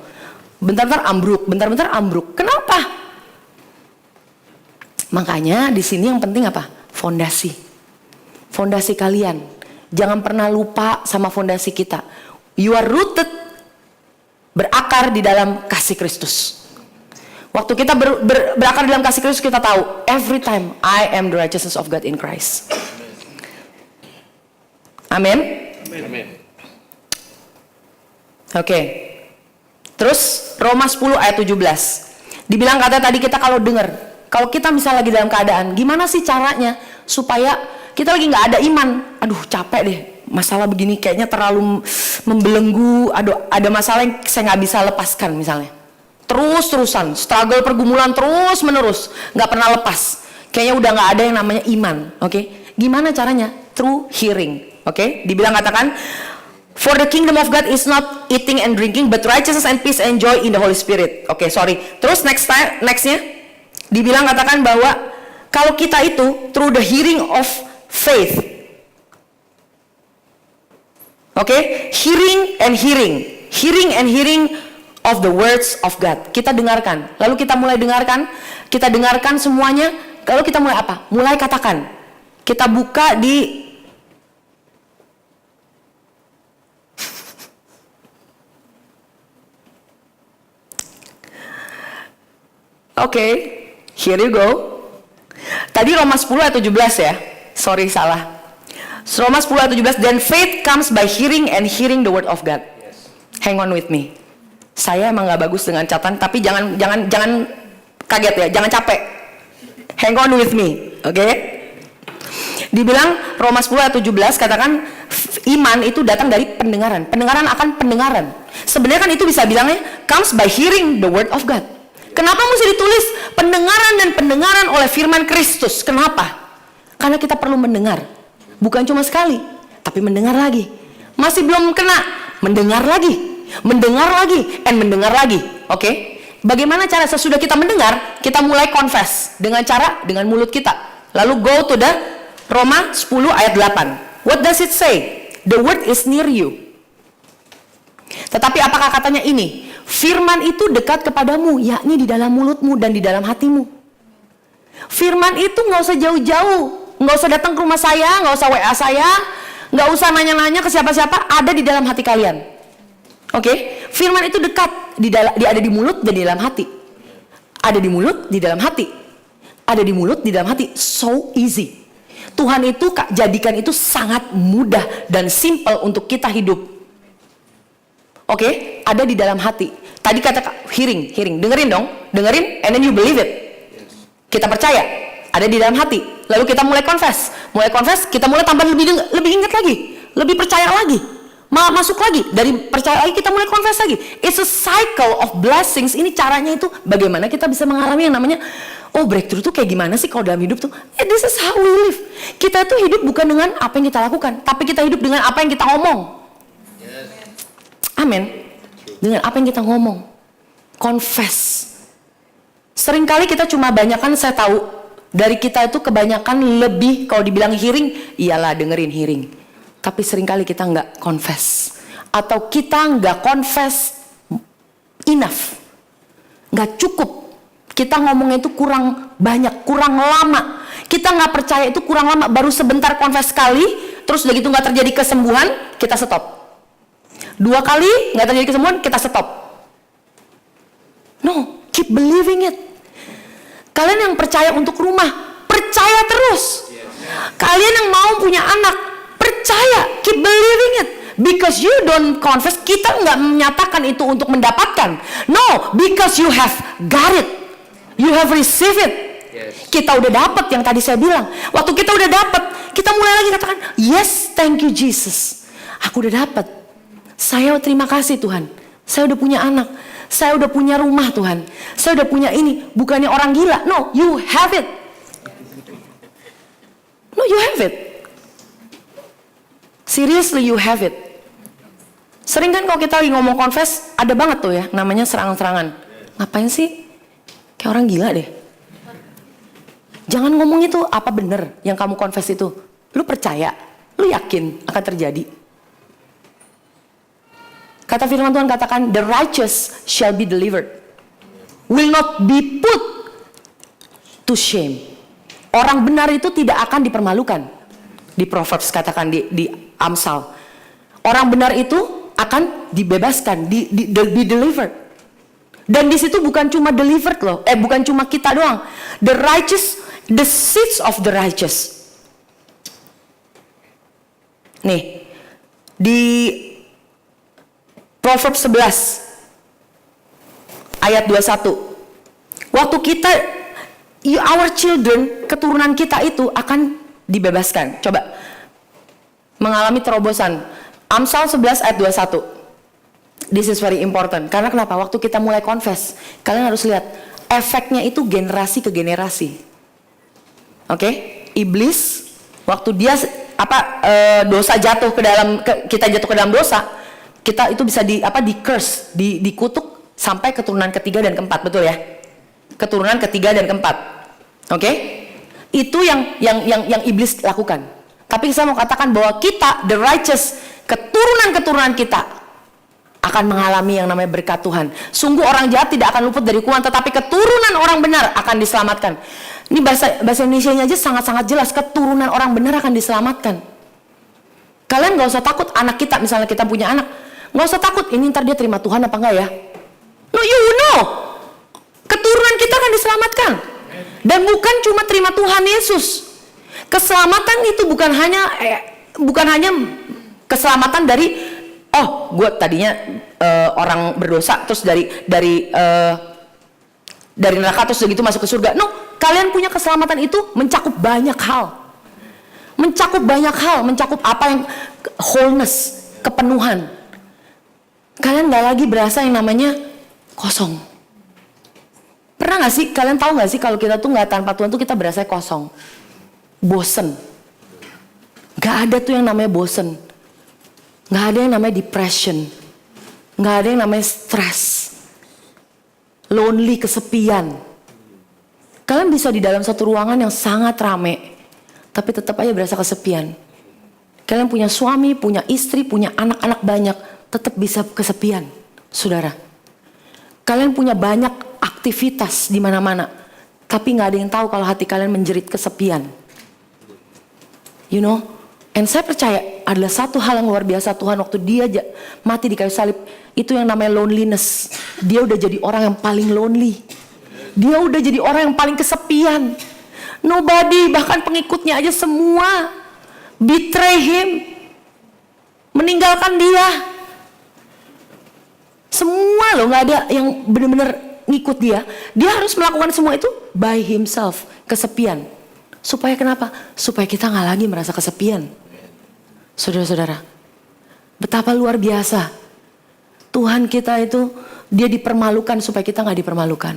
bentar-bentar ambruk, bentar-bentar ambruk. Kenapa? Makanya di sini yang penting apa? Fondasi. Fondasi kalian Jangan pernah lupa sama fondasi kita. You are rooted, berakar di dalam kasih Kristus. Waktu kita berakar di dalam kasih Kristus, kita tahu every time I am the righteousness of God in Christ. Amin. Oke. Terus Roma 10 ayat 17. Dibilang kata tadi kita kalau dengar, kalau kita misalnya lagi dalam keadaan, gimana sih caranya supaya kita lagi nggak ada iman? Aduh capek deh, masalah begini kayaknya terlalu membelenggu. Ada masalah yang saya nggak bisa lepaskan misalnya. Terus-terusan, struggle pergumulan terus menerus, nggak pernah lepas. Kayaknya udah nggak ada yang namanya iman. Oke? Gimana caranya? Through hearing. Oke? Dibilang katakan, for the kingdom of God is not eating and drinking, but righteousness and peace and joy in the Holy Spirit. Oke, sorry. Terus nextnya, dibilang katakan bahwa kalau kita itu through the hearing of faith. Oke, hearing and hearing of the words of God. Kita dengarkan, lalu kita mulai dengarkan semuanya. Lalu kita mulai apa? Mulai katakan. Kita buka di Oke, here you go. Tadi Roma 10 ayat 17 ya. Sorry salah. Roma 10 ayat 17, then faith comes by hearing and hearing the word of God. Hang on with me. Saya emang gak bagus dengan catatan, tapi jangan kaget ya, jangan capek. Hang on with me, oke? Dibilang Roma 10 ayat 17 katakan iman itu datang dari pendengaran. Pendengaran akan pendengaran. Sebenarnya kan itu bisa bilangnya comes by hearing the word of God. Kenapa mesti ditulis pendengaran dan pendengaran oleh firman Kristus? Kenapa? Karena kita perlu mendengar. Bukan cuma sekali, tapi mendengar lagi. Masih belum kena, mendengar lagi, and mendengar lagi. Oke? Bagaimana cara sesudah kita mendengar, kita mulai confess dengan mulut kita. Lalu go to the Roma 10 ayat 8. What does it say? The word is near you. Tetapi apakah katanya ini? Firman itu dekat kepadamu, yakni di dalam mulutmu dan di dalam hatimu. Firman itu nggak usah jauh-jauh, nggak usah datang ke rumah saya, nggak usah WA saya, nggak usah nanya-nanya ke siapa-siapa, ada di dalam hati kalian. Oke? Firman itu dekat, dia ada di mulut dan di dalam hati. Ada di mulut, di dalam hati. Ada di mulut, di dalam hati. So easy. Tuhan itu jadikan itu sangat mudah dan simple untuk kita hidup. Oke, ada di dalam hati. Tadi kata hearing, dengerin, and then you believe it. Kita percaya, ada di dalam hati. Lalu kita mulai confess, kita mulai tambah lebih ingat lagi, lebih percaya lagi, masuk lagi, dari percaya lagi kita mulai confess lagi. It's a cycle of blessings. Ini caranya itu bagaimana kita bisa mengalami yang namanya breakthrough tuh kayak gimana sih kalau dalam hidup tuh? This is how we live. Kita tuh hidup bukan dengan apa yang kita lakukan, tapi kita hidup dengan apa yang kita ngomong. Amin. Dengan apa yang kita ngomong. Confess. Seringkali kita cuma banyakan, saya tahu dari kita itu kebanyakan lebih kalau dibilang hearing, iyalah dengerin hearing. Tapi seringkali kita nggak confess. Atau kita nggak confess enough. Nggak cukup. Kita ngomongnya itu kurang banyak, kurang lama. Kita nggak percaya itu kurang lama. Baru sebentar confess sekali, terus udah gitu nggak terjadi kesembuhan, kita stop. 2 kali nggak terjadi kesembuhan, kita stop. No, keep believing it. Kalian yang percaya untuk rumah, percaya terus. Kalian yang mau punya anak, percaya, keep believing it. Because you don't confess, kita nggak menyatakan itu untuk mendapatkan. No, because you have got it, you have received it. Kita udah dapat yang tadi saya bilang. Waktu kita udah dapat, kita mulai lagi katakan, yes, thank you Jesus. Aku udah dapat. Saya terima kasih Tuhan. Saya udah punya anak. Saya udah punya rumah Tuhan. Saya udah punya ini. Bukannya orang gila. No, you have it. No, you have it. Seriously, you have it. Sering kan kalau kita lagi ngomong confess, ada banget tuh ya, namanya serang-serangan. Ngapain sih? Kayak orang gila deh. Jangan ngomong itu apa bener yang kamu confess itu. Lu percaya, lu yakin akan terjadi. Kata firman Tuhan katakan, the righteous shall be delivered, will not be put to shame. Orang benar itu tidak akan dipermalukan. Di Proverbs katakan di Amsal. Orang benar itu akan dibebaskan, di delivered. Dan di situ bukan cuma delivered loh, bukan cuma kita doang. The righteous, the seeds of the righteous. Nih, di Proverbs 11 ayat 21. Waktu kita, our children, keturunan kita itu akan dibebaskan. Coba mengalami terobosan. Amsal 11 ayat 21. This is very important. Karena kenapa? Waktu kita mulai confess, kalian harus lihat efeknya itu generasi ke generasi. Oke? Iblis waktu dia dosa jatuh ke dalam, kita jatuh ke dalam dosa, kita itu bisa di curse, dikutuk sampai keturunan ketiga dan keempat, betul ya? Keturunan ketiga dan keempat. Oke? Itu yang iblis lakukan. Tapi saya mau katakan bahwa kita, the righteous, keturunan kita akan mengalami yang namanya berkat Tuhan. Sungguh orang jahat tidak akan luput dari hukuman, tetapi keturunan orang benar akan diselamatkan. Ini bahasa Indonesianya aja sangat-sangat jelas, keturunan orang benar akan diselamatkan. Kalian gak usah takut anak kita, misalnya kita punya anak, gak usah takut ini ntar dia terima Tuhan apa enggak ya. No, you know, keturunan kita akan diselamatkan. Dan bukan cuma terima Tuhan Yesus. Keselamatan itu bukan hanya keselamatan dari gue tadinya orang berdosa terus dari neraka terus begitu masuk ke surga. No, kalian punya keselamatan itu mencakup banyak hal. Mencakup apa yang wholeness, kepenuhan. Kalian gak lagi berasa yang namanya kosong. Pernah gak sih, kalian tahu gak sih kalau kita tuh gak tanpa Tuhan tuh kita berasa kosong, bosen. Gak ada tuh yang namanya bosen. Gak ada yang namanya depression. Gak ada yang namanya stress, lonely, kesepian. Kalian bisa di dalam satu ruangan yang sangat rame, tapi tetap aja berasa kesepian. Kalian punya suami, punya istri, punya anak-anak banyak, tetap bisa kesepian, saudara. Kalian punya banyak aktivitas di mana-mana, tapi nggak ada yang tahu kalau hati kalian menjerit kesepian. You know, and saya percaya adalah satu hal yang luar biasa Tuhan waktu dia mati di kayu salib, itu yang namanya loneliness. Dia udah jadi orang yang paling lonely. Dia udah jadi orang yang paling kesepian. Nobody, bahkan pengikutnya aja semua betray him, meninggalkan dia. Semua loh, nggak ada yang benar-benar ngikut dia. Dia harus melakukan semua itu by himself, kesepian. Supaya kenapa? Supaya kita nggak lagi merasa kesepian. Saudara-saudara, betapa luar biasa Tuhan kita itu, dia dipermalukan supaya kita nggak dipermalukan.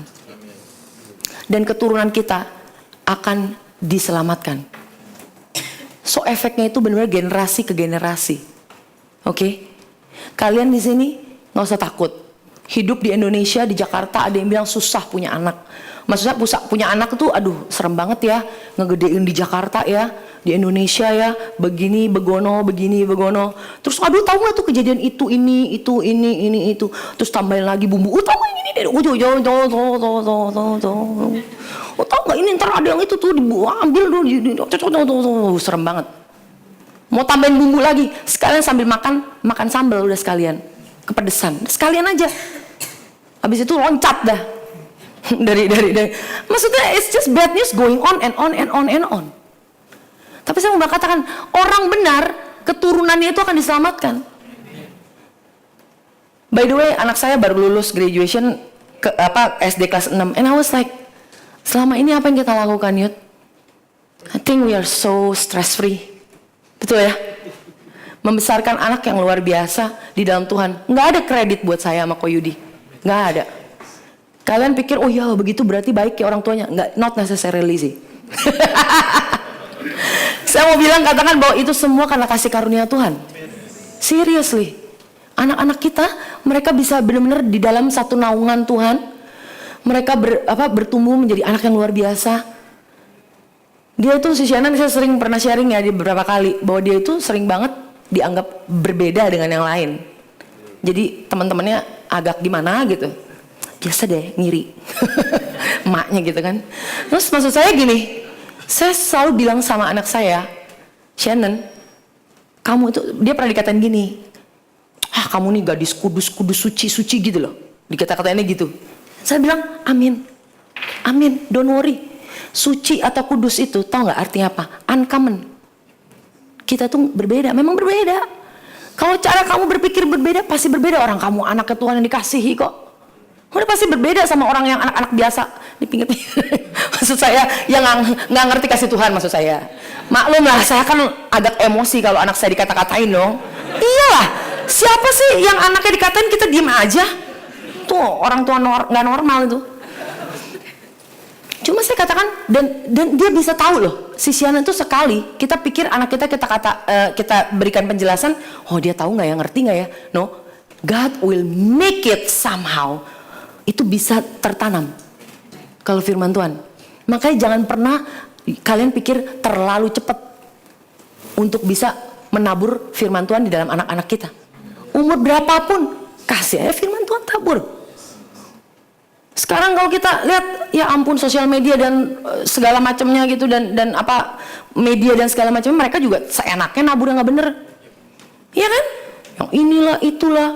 Dan keturunan kita akan diselamatkan. So efeknya itu benar-benar generasi ke generasi. Oke? Kalian di sini nggak usah takut. Hidup di Indonesia, di Jakarta, ada yang bilang susah punya anak. Maksudnya punya anak tuh, aduh serem banget ya, ngegedein di Jakarta ya, di Indonesia ya, begini begono. Terus aduh tahu nggak tuh kejadian itu, terus tambahin lagi bumbu. Tahu nggak ini deh, tahu nggak ini ntar ada yang itu tuh ambil dulu, serem banget. Mau tambahin bumbu lagi, sekalian sambil makan sambal udah sekalian, kepedesan, sekalian aja. Habis itu loncat dah. dari maksudnya it's just bad news going on and on. Tapi saya mau katakan orang benar keturunannya itu akan diselamatkan. By the way, anak saya baru lulus graduation SD kelas 6, and I was like, selama ini apa yang kita lakukan, Yud? I think we are so stress free. Betul ya? Membesarkan anak yang luar biasa di dalam Tuhan. Nggak ada kredit buat saya sama Ko Yudi, nggak ada. Kalian pikir, oh ya begitu berarti baik ya orang tuanya? Nggak, not necessarily sih. Saya mau bilang, katakan bahwa itu semua karena kasih karunia Tuhan. Seriously, anak-anak kita, mereka bisa benar-benar di dalam satu naungan Tuhan. Mereka bertumbuh menjadi anak yang luar biasa. Dia itu, si Shannon, saya pernah sharing ya di beberapa kali, bahwa dia itu sering banget dianggap berbeda dengan yang lain. Jadi teman-temannya agak gimana gitu. Biasa deh, ngiri. Emaknya gitu kan. Terus maksud saya gini, saya selalu bilang sama anak saya, Shannon, kamu itu, dia pernah dikatain gini, kamu nih gadis kudus suci gitu loh, dikata-katainnya gitu. Saya bilang amin, don't worry. Suci atau kudus itu tahu nggak artinya apa? Uncommon. Kita tuh berbeda, memang berbeda. Kalau cara kamu berpikir berbeda, pasti berbeda. Orang kamu anaknya Tuhan yang dikasihi kok. Udah pasti berbeda sama orang yang anak-anak biasa di pinggir-pinggir. Maksud saya yang nggak ngerti kasih Tuhan, maksud saya. Maklum lah, saya kan agak emosi kalau anak saya dikata-katain dong. Iyalah, siapa sih yang anaknya dikatain kita diem aja? Tuh orang tua nggak normal itu. Cuma saya katakan, dan dia bisa tahu loh, si Siana itu sekali kita pikir anak kita kita berikan penjelasan, dia tahu nggak ya, ngerti nggak ya? No, God will make it somehow. Itu bisa tertanam kalau firman Tuhan. Makanya jangan pernah kalian pikir terlalu cepat untuk bisa menabur firman Tuhan di dalam anak-anak kita. Umur berapapun kasih aja firman Tuhan, tabur. Sekarang kalau kita lihat, ya ampun, sosial media dan segala macamnya gitu, dan apa media dan segala macamnya, mereka juga seenaknya nabur yang nggak bener, iya kan? Yang inilah itulah.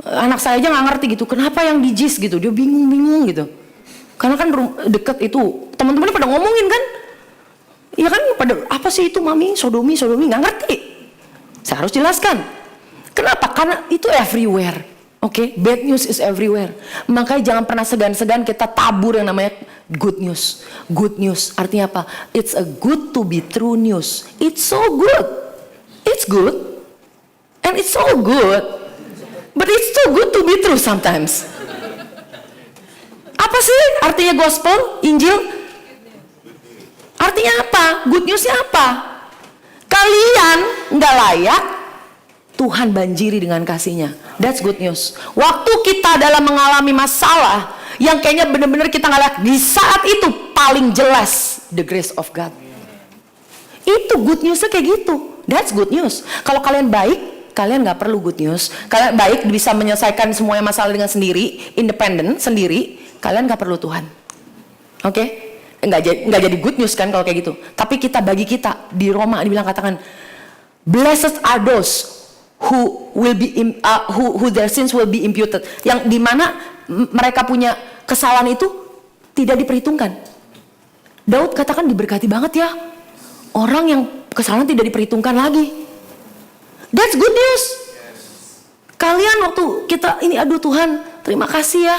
Anak saya aja nggak ngerti gitu, kenapa yang di JIS gitu, dia bingung gitu. Karena kan deket itu, teman-temannya pada ngomongin kan, iya kan, pada apa sih itu mami, sodomi, nggak ngerti. Saya harus jelaskan. Kenapa? Karena itu everywhere. Oke, bad news is everywhere. Makanya jangan pernah segan-segan kita tabur yang namanya good news. Good news artinya apa? It's a good to be true news. It's so good. It's good. And it's so good. But it's too good to be true sometimes. Apa sih artinya gospel, Injil? Artinya apa? Good newsnya apa? Kalian nggak layak, Tuhan banjiri dengan kasih-Nya. That's good news. Waktu kita dalam mengalami masalah yang kayaknya benar-benar kita nggak layak, di saat itu paling jelas the grace of God. Itu good newsnya kayak gitu. That's good news. Kalau kalian baik, kalian nggak perlu good news. Kalian baik bisa menyelesaikan semuanya masalah dengan sendiri, independen sendiri. Kalian nggak perlu Tuhan. Oke? Nggak jadi good news kan kalau kayak gitu. Tapi bagi kita di Roma dibilang, katakan, blessed are those who will be who their sins will be imputed. Yang dimana mereka punya kesalahan itu tidak diperhitungkan. Daud katakan diberkati banget ya, orang yang kesalahan tidak diperhitungkan lagi. That's good news. Kalian waktu kita ini, aduh Tuhan, terima kasih ya,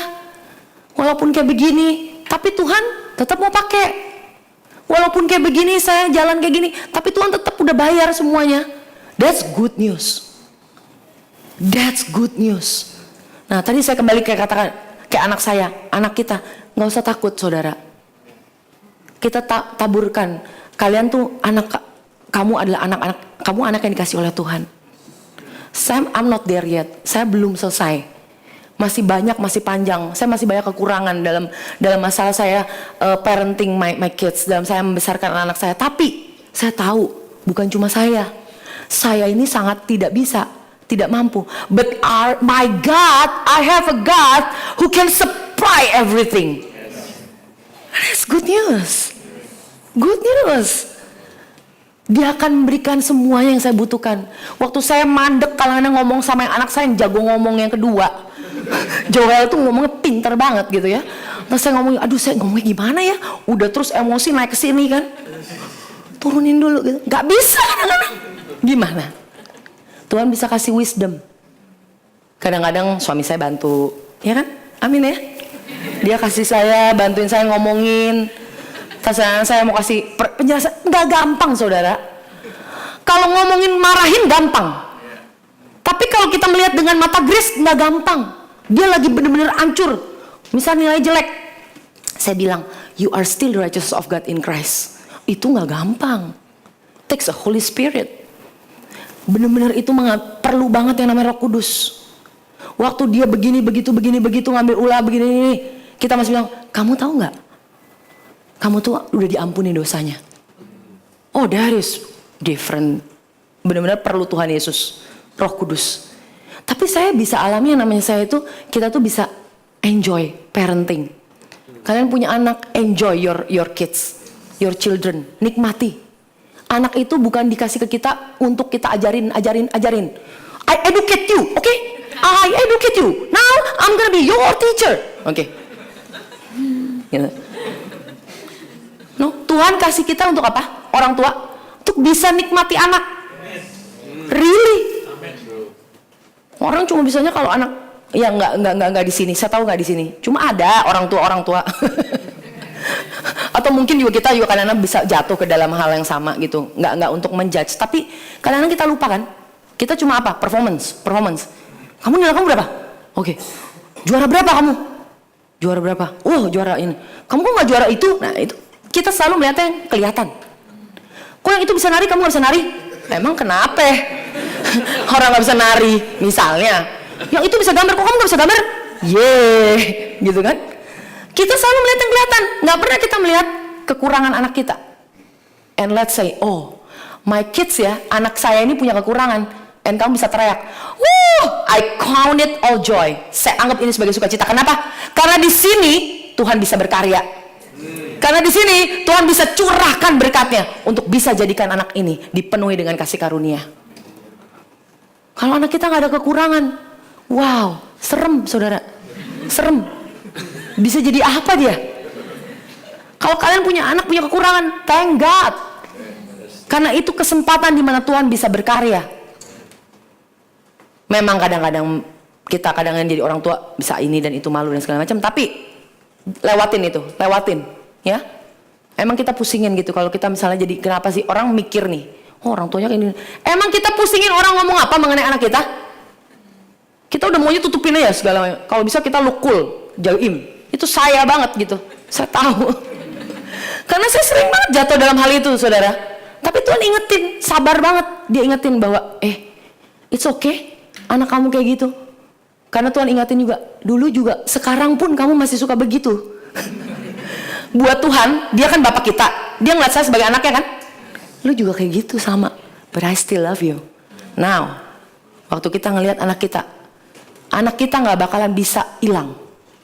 walaupun kayak begini, tapi Tuhan tetap mau pakai. Walaupun kayak begini, saya jalan kayak gini, tapi Tuhan tetap udah bayar semuanya. That's good news. That's good news. Nah, tadi saya kembali kayak katakan, kayak anak saya, anak kita, nggak usah takut saudara. Kita taburkan, kalian tuh kamu adalah anak-anak, kamu anak yang dikasih oleh Tuhan. I'm not there yet. Saya belum selesai. Masih banyak, masih panjang. Saya masih banyak kekurangan dalam masalah saya parenting my kids, dalam saya membesarkan anak saya. Tapi saya tahu bukan cuma saya. Saya ini sangat tidak bisa, tidak mampu. But my God, I have a God who can supply everything. That's good news. Good news. Dia akan memberikan semuanya yang saya butuhkan. Waktu saya mandek kadang-kadang ngomong sama yang anak saya yang jago ngomong yang kedua, Joel tuh ngomongnya pinter banget gitu ya. Terus saya ngomong, aduh saya ngomongnya gimana ya? Udah terus emosi naik ke sini kan. Turunin dulu gitu. Gak bisa kadang-kadang. Gimana? Tuhan bisa kasih wisdom. Kadang-kadang suami saya bantu, ya kan? Amin ya. Dia kasih saya, bantuin saya ngomongin. Saya mau kasih penjelasan, nggak gampang saudara. Kalau ngomongin marahin gampang, tapi kalau kita melihat dengan mata grace nggak gampang. Dia lagi bener-bener hancur, misalnya nilai jelek, saya bilang you are still the righteousness of God in Christ. Itu nggak gampang. Takes a Holy Spirit. Bener-bener itu perlu banget yang namanya Roh Kudus. Waktu dia begini begitu ngambil ulah begini, kita masih bilang, kamu tahu nggak? Kamu tuh udah diampuni dosanya. Oh, that is different. Benar-benar perlu Tuhan Yesus, Roh Kudus. Tapi saya bisa alami yang namanya saya itu, kita tuh bisa enjoy parenting. Kalian punya anak, enjoy your kids, your children, nikmati. Anak itu bukan dikasih ke kita untuk kita ajarin. I educate you, okay? I educate you. Now I'm gonna be your teacher, okay? Gitu. No, Tuhan kasih kita untuk apa? Orang tua untuk bisa nikmati anak. Really? Orang cuma bisanya kalau anak ya nggak di sini. Saya tahu nggak di sini. Cuma ada orang tua. Atau mungkin kita juga kadang-kadang bisa jatuh ke dalam hal yang sama gitu. Nggak untuk menjudge. Tapi kadang-kadang kita lupa kan. Kita cuma apa? Performance. Kamu nilai kamu berapa? Oke. Juara berapa kamu? Juara berapa? Juara ini. Kamu kok nggak juara itu? Nah itu kita selalu melihat yang kelihatan. Kok yang itu bisa nari, kamu nggak bisa nari? Emang kenapa? Orang nggak bisa nari, misalnya. Yang itu bisa gambar, kok kamu nggak bisa gambar? Gitu kan? Kita selalu melihat yang kelihatan. Nggak pernah kita melihat kekurangan anak kita. And let's say, my kids ya, anak saya ini punya kekurangan. And kamu bisa teriak, I count it all joy. Saya anggap ini sebagai sukacita. Kenapa? Karena di sini Tuhan bisa berkarya. Karena di sini Tuhan bisa curahkan berkatnya untuk bisa jadikan anak ini dipenuhi dengan kasih karunia. Kalau anak kita nggak ada kekurangan, wow, serem saudara, serem. Bisa jadi apa dia? Kalau kalian punya anak punya kekurangan, thank God. Karena itu kesempatan di mana Tuhan bisa berkarya. Memang kadang-kadang kita jadi orang tua bisa ini dan itu malu dan segala macam, tapi lewatin ya. Emang kita pusingin gitu kalau kita misalnya jadi kenapa sih orang mikir nih, orang tuanya kayak ini. Emang kita pusingin orang ngomong apa mengenai anak kita? Kita udah maunya tutupin aja segala macam. Kalau bisa kita lukul, jauhin. Itu saya banget gitu. Saya tahu. Karena saya sering banget jatuh dalam hal itu, saudara. Tapi Tuhan ingetin, sabar banget. Dia ingetin bahwa, it's okay. Anak kamu kayak gitu. Karena Tuhan ingatin juga, dulu juga, sekarang pun kamu masih suka begitu. Buat Tuhan, dia kan bapak kita. Dia ngeliat saya sebagai anaknya kan. Lu juga kayak gitu sama. But I still love you. Now, waktu kita ngelihat anak kita gak bakalan bisa hilang.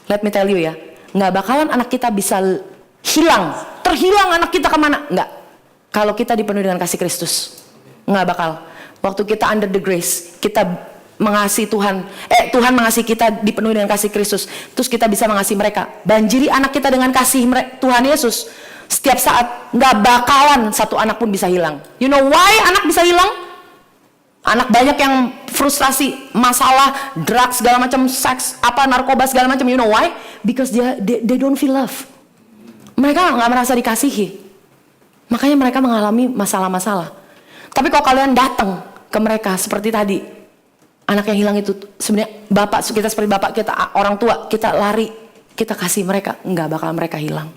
Let me tell you ya. Gak bakalan anak kita bisa hilang. Terhilang anak kita kemana? Enggak. Kalau kita dipenuhi dengan kasih Kristus. Gak bakal. Waktu kita under the grace, kita mengasihi Tuhan mengasihi kita dipenuhi dengan kasih Kristus, terus kita bisa mengasihi mereka, banjiri anak kita dengan kasih Tuhan Yesus setiap saat. Nggak bakalan satu anak pun bisa hilang. You know why anak bisa hilang? Anak banyak yang frustrasi, masalah, drugs segala macam, seks, narkoba segala macam. You know why? Because they don't feel love. Mereka nggak merasa dikasihi, makanya mereka mengalami masalah-masalah. Tapi kalau kalian datang ke mereka seperti tadi, anak yang hilang itu sebenarnya bapak kita seperti bapak kita, orang tua kita lari, kita kasih mereka, nggak bakal mereka hilang.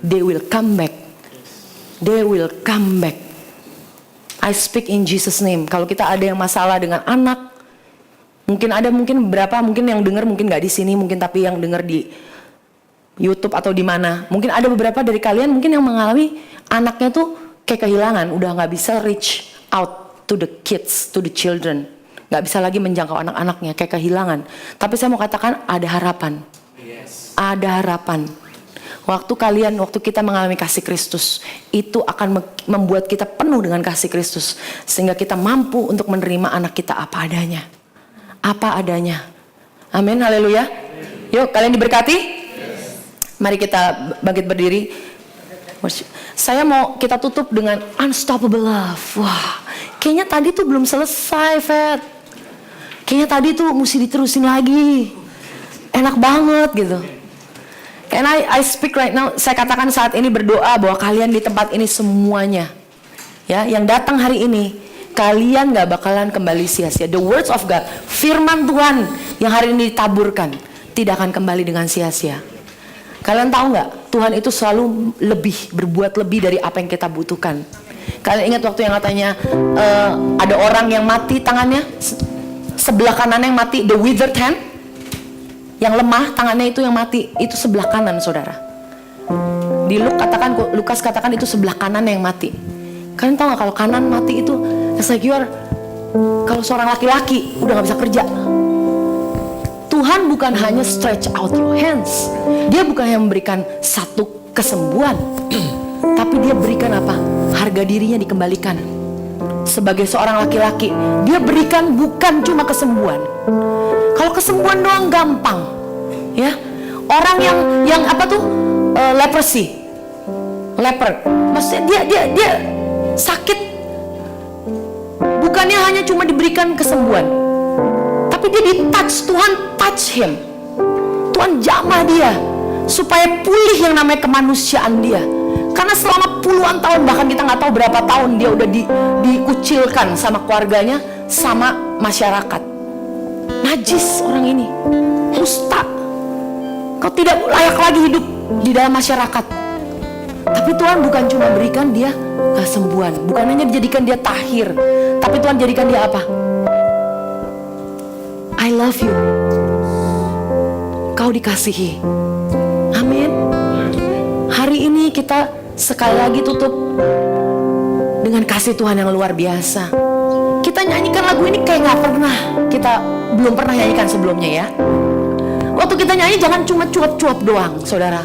They will come back. They will come back. I speak in Jesus name. Kalau kita ada yang masalah dengan anak, mungkin beberapa yang dengar mungkin nggak di sini, mungkin tapi yang dengar di YouTube atau di mana, mungkin ada beberapa dari kalian mungkin yang mengalami anaknya tuh kayak kehilangan, udah nggak bisa reach out to the kids, to the children. Gak bisa lagi menjangkau anak-anaknya, kayak kehilangan. Tapi saya mau katakan ada harapan. Ada harapan. Waktu kita mengalami kasih Kristus, itu akan membuat kita penuh dengan kasih Kristus, sehingga kita mampu untuk menerima anak kita apa adanya. Apa adanya. Amin, haleluya. Yuk, kalian diberkati? Mari kita bangkit berdiri. Saya mau kita tutup dengan unstoppable love. Wah, kayaknya tadi tuh belum selesai, Fed. Kayaknya tadi tuh mesti diterusin lagi. Enak banget gitu. And I speak right now. Saya katakan saat ini berdoa bahwa kalian di tempat ini semuanya, ya, yang datang hari ini, kalian gak bakalan kembali sia-sia. The words of God, firman Tuhan yang hari ini ditaburkan, tidak akan kembali dengan sia-sia. Kalian tahu nggak? Tuhan itu selalu berbuat lebih dari apa yang kita butuhkan. Kalian ingat waktu yang katanya ada orang yang mati tangannya, sebelah kanannya yang mati, the withered hand, yang lemah tangannya itu yang mati, itu sebelah kanan, saudara. Di Lukas katakan itu sebelah kanan yang mati. Kalian tahu nggak kalau kanan mati itu, kalau seorang laki-laki udah nggak bisa kerja. Tuhan bukan hanya stretch out your hands. Dia bukan yang memberikan satu kesembuhan, tapi dia berikan apa? harga dirinya dikembalikan. Sebagai seorang laki-laki, dia berikan bukan cuma kesembuhan. Kalau kesembuhan doang gampang, ya. Orang yang apa tuh, leprosy, leper, maksudnya dia sakit, bukannya hanya cuma diberikan kesembuhan, tapi dia di-touch, Tuhan touch him. Tuhan jamah dia supaya pulih yang namanya kemanusiaan dia. Karena selama puluhan tahun, bahkan kita nggak tahu berapa tahun dia udah dikucilkan sama keluarganya, sama masyarakat. Najis orang ini, kusta. Kau tidak layak lagi hidup di dalam masyarakat. Tapi Tuhan bukan cuma berikan dia kesembuhan, bukan hanya dijadikan dia tahir, tapi Tuhan jadikan dia apa? I love you. Kau dikasihi. Amin. Hari ini kita sekali lagi tutup dengan kasih Tuhan yang luar biasa. Kita nyanyikan lagu ini kayak gak pernah, kita belum pernah nyanyikan sebelumnya ya. Waktu kita nyanyi jangan cuma cuap-cuap doang, saudara.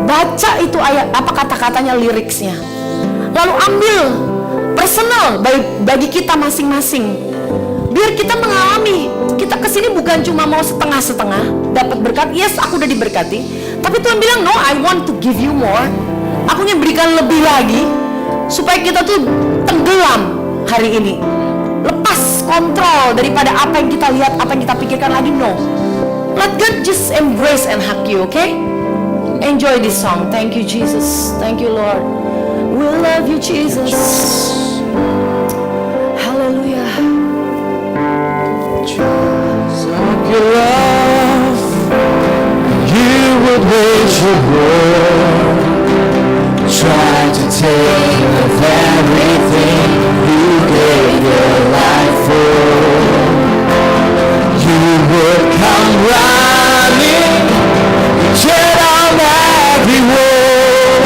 Baca itu ayat, apa kata-katanya, liriksnya. Lalu ambil personal bagi kita masing-masing. Biar kita mengalami, kita kesini bukan cuma mau setengah-setengah dapat berkat. Yes, aku udah diberkati, tapi Tuhan bilang no, I want to give you more. Aku ingin berikan lebih lagi, supaya kita tuh tenggelam hari ini, lepas kontrol daripada apa yang kita lihat, apa yang kita pikirkan lagi. No, let God just embrace and hug you. Okay, enjoy this song. Thank you Jesus, thank you Lord, we love you Jesus. Hallelujah. Like your love, you would wage a war, try to take of everything you gave your life for. You would come running, tear down every wall,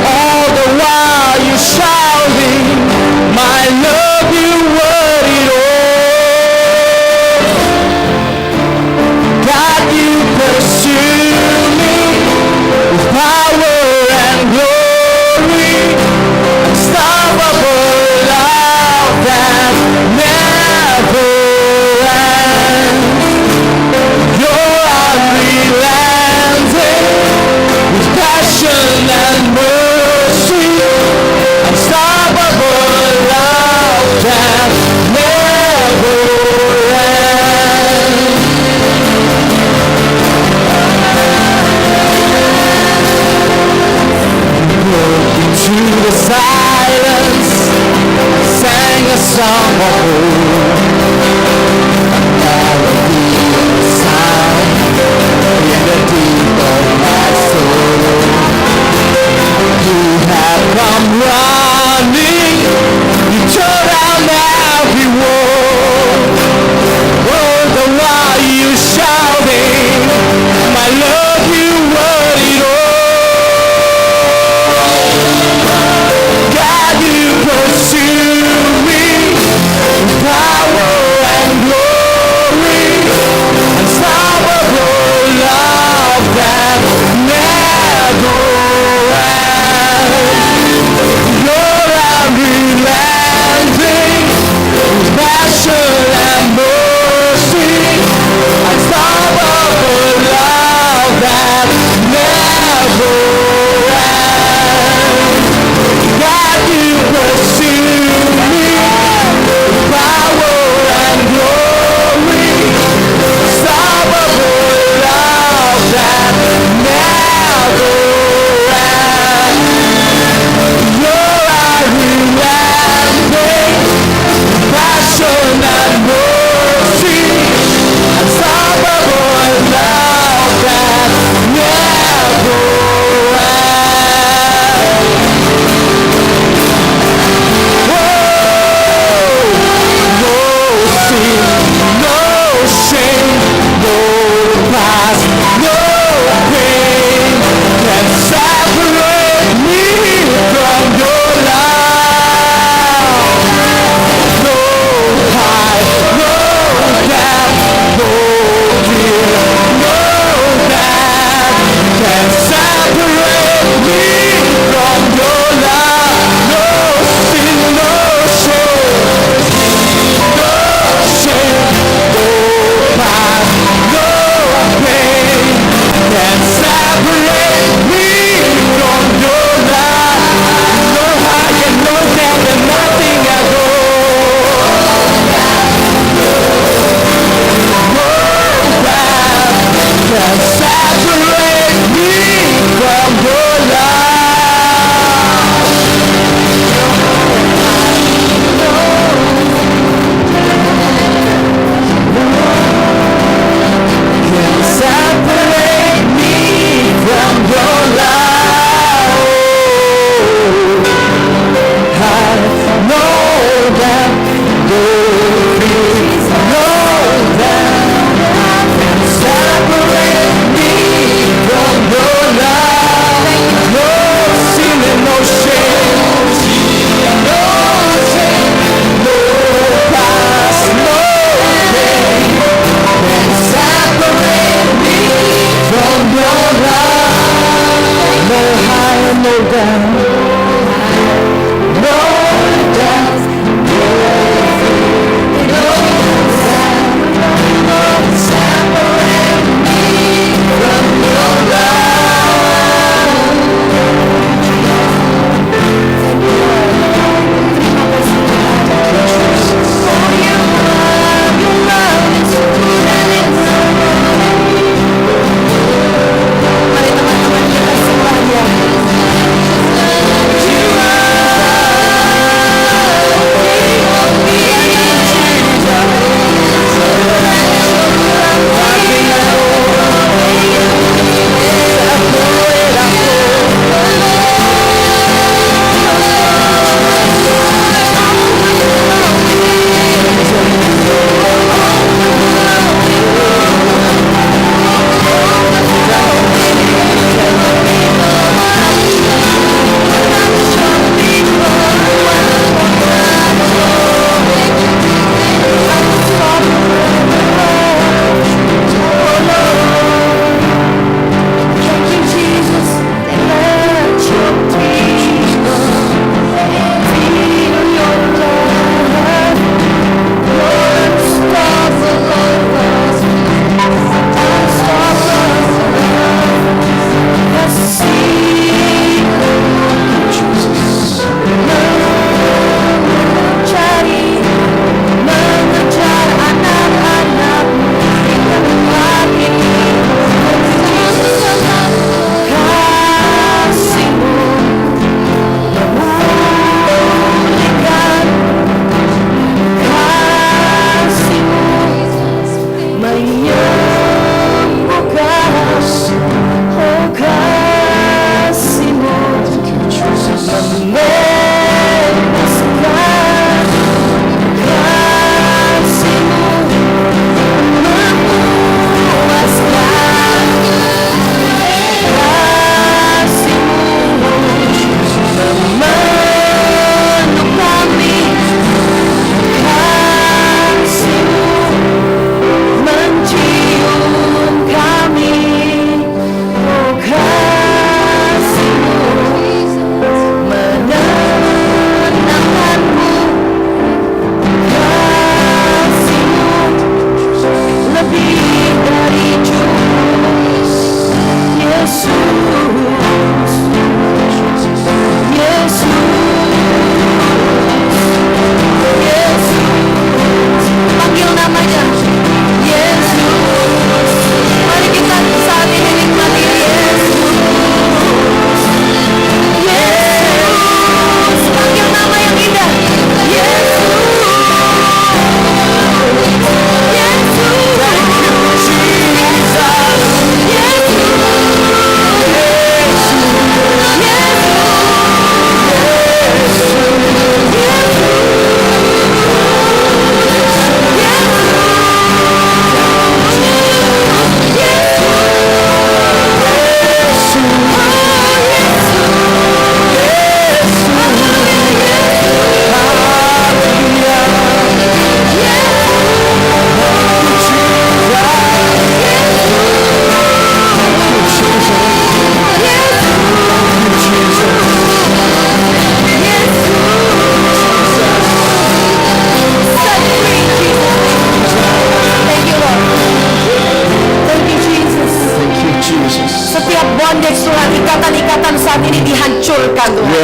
all the while you shouting, my love, you worth it all. God, you pursue me with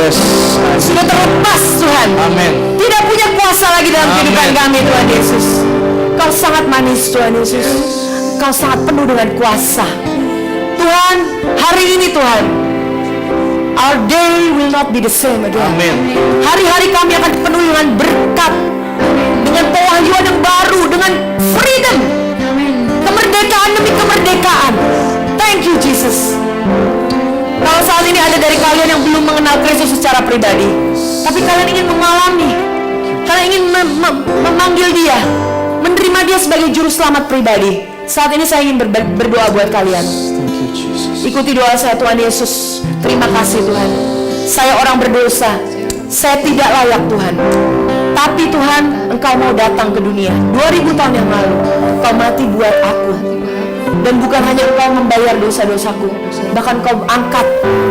Yes. Sudah terlepas Tuhan. Amin. Tidak punya kuasa lagi dalam kehidupan kami Tuhan Yesus. Kau sangat manis Tuhan Yesus. Kau sangat penuh dengan kuasa. Tuhan, hari ini Tuhan, our day will not be the same again. Amin. Hari-hari kami akan penuh dengan berkat, dengan pewahyuan yang baru, dengan freedom, kemerdekaan demi kemerdekaan. Thank you Jesus. Kalau saat ini ada dari kalian yang belum mengenal Kristus secara pribadi, tapi kalian ingin mengalami, kalian ingin memanggil Dia, menerima Dia sebagai juru selamat pribadi, saat ini saya ingin berdoa buat kalian. Ikuti doa saya. Tuhan Yesus, terima kasih Tuhan. Saya orang berdosa, saya tidak layak Tuhan. Tapi Tuhan, Engkau mau datang ke dunia 2000 tahun yang lalu. Engkau mati buat aku. Dan bukan hanya Engkau membayar dosa-dosaku, bahkan Engkau angkat